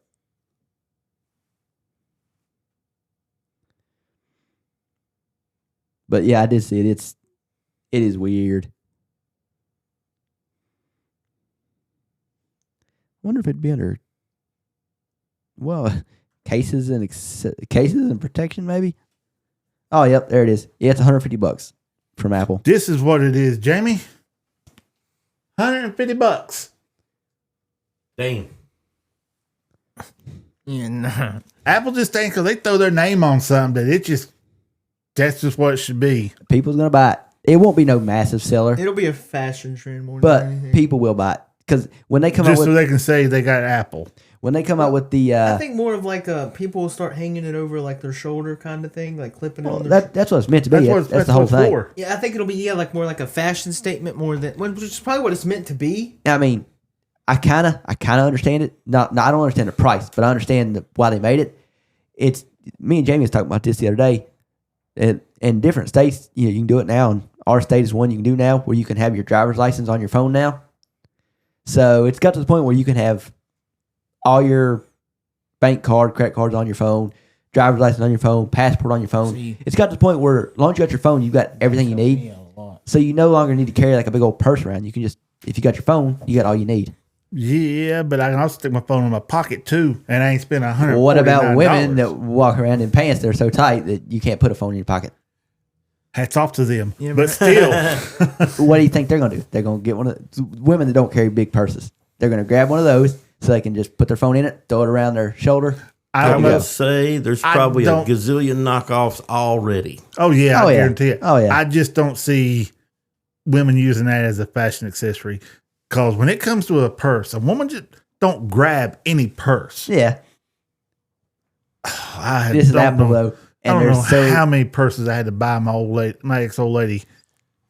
But yeah, I did see it. It is weird. I wonder if it'd be under, cases and protection maybe. Oh, yep, there it is. Yeah, it's $150 from Apple. This is what it is, Jamie. $150. Damn. Yeah, nah. Apple just thinks because they throw their name on something that that's just what it should be. People's gonna buy it. It won't be no massive seller, It'll be a fashion trend more but than anything. people will buy it because when they come Just out so with they can say they got Apple. when they come out with the I think more of like people will start hanging it over like their shoulder kind of thing, like clipping it on their that's what it's meant to be. That's the whole thing. For. Yeah, I think it'll be like more like a fashion statement more than which is probably what it's meant to be. I mean, I kind of understand it. No, I don't understand the price, but I understand why they made it. It's me and Jamie was talking about this the other day. In different states, you can do it now. And our state is one you can do now, where you can have your driver's license on your phone now. So it's got to the point where you can have all your bank card, credit cards on your phone, driver's license on your phone, passport on your phone. It's got to the point where, as long as you got your phone, you've got everything you need. So you no longer need to carry like a big old purse around. You can just, if you got your phone, you got all you need. Yeah, but I can also stick my phone in my pocket too, and I ain't spend $149. Well, what about women that walk around in pants that are so tight that you can't put a phone in your pocket? Hats off to them. Yeah, but still. What do you think they're going to do? They're going to get one of women that don't carry big purses. They're going to grab one of those so they can just put their phone in it, throw it around their shoulder. I must say there's probably a gazillion knockoffs already. Oh, yeah, I guarantee it. Oh, yeah. I just don't see women using that as a fashion accessory. Because when it comes to a purse, a woman just don't grab any purse. Yeah. This is Apple, though. And I don't know how many purses I had to buy my ex-old lady.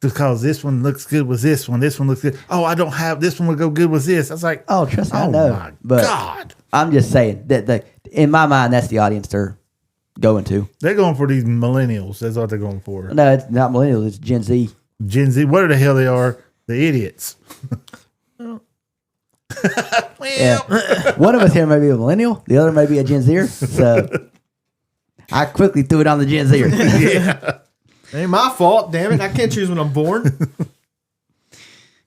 Because this one looks good with this one. This one looks good. Oh, I don't have this one would go good with this. I was like, oh, trust me, I know. My but God. I'm just saying that in my mind, that's the audience they're going to. They're going for these millennials. That's what they're going for. No, it's not millennials. It's Gen Z. Gen Z. What the hell they are? The idiots. Yeah. One of us here may be a millennial. The other may be a Gen Zer. So I quickly threw it on the Gen Zer. Yeah. Ain't my fault, damn it. I can't choose when I'm born.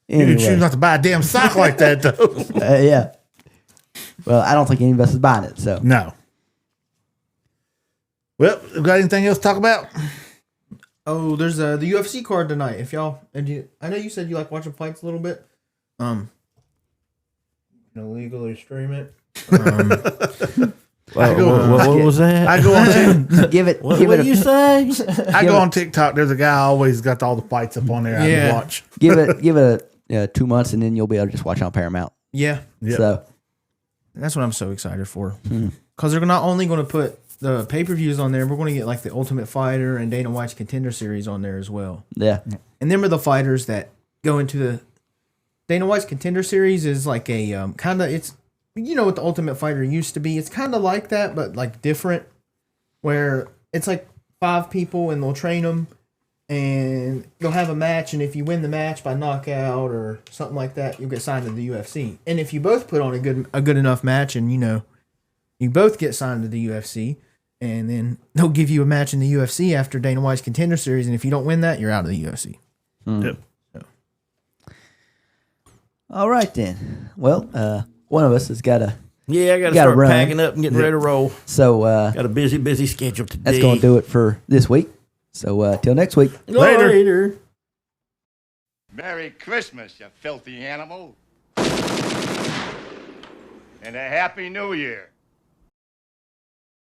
You can choose Anyway, not to buy a damn sock like that, though. yeah. Well, I don't think any of us is buying it. So No. Well, got anything else to talk about? Oh, there's the UFC card tonight. If y'all, I know you said you like watching fights a little bit. You can illegally stream it. What was that? I go on give it. What give it. did you say? I go on TikTok. There's a guy always got all the fights up on there. I Yeah. watch. Give it 2 months, and then you'll be able to just watch it on Paramount. Yeah, Yep. So that's what I'm so excited for. Because they're not only going to put the pay-per-views on there, we're going to get like the Ultimate Fighter and Dana White's Contender Series on there as well. yeah, And them are the fighters that go into the Dana White's Contender Series is like a kind of, it's, you know what the Ultimate Fighter used to be. It's kind of like that, but like different, where it's like 5 people and they'll train them and you'll have a match, and if you win the match by knockout or something like that, you'll get signed to the UFC. And if you both put on a good enough match, and you know, you both get signed to the UFC, and then they'll give you a match in the UFC after Dana White's Contender Series, and if you don't win that, you're out of the UFC. Yep. all right then. Well, one of us has got to. Yeah, I got to Gotta start run. packing up and getting ready to roll. So Got a busy schedule today. that's going to do it for this week. So till next week. Later. Merry Christmas, you filthy animal. And a Happy New Year.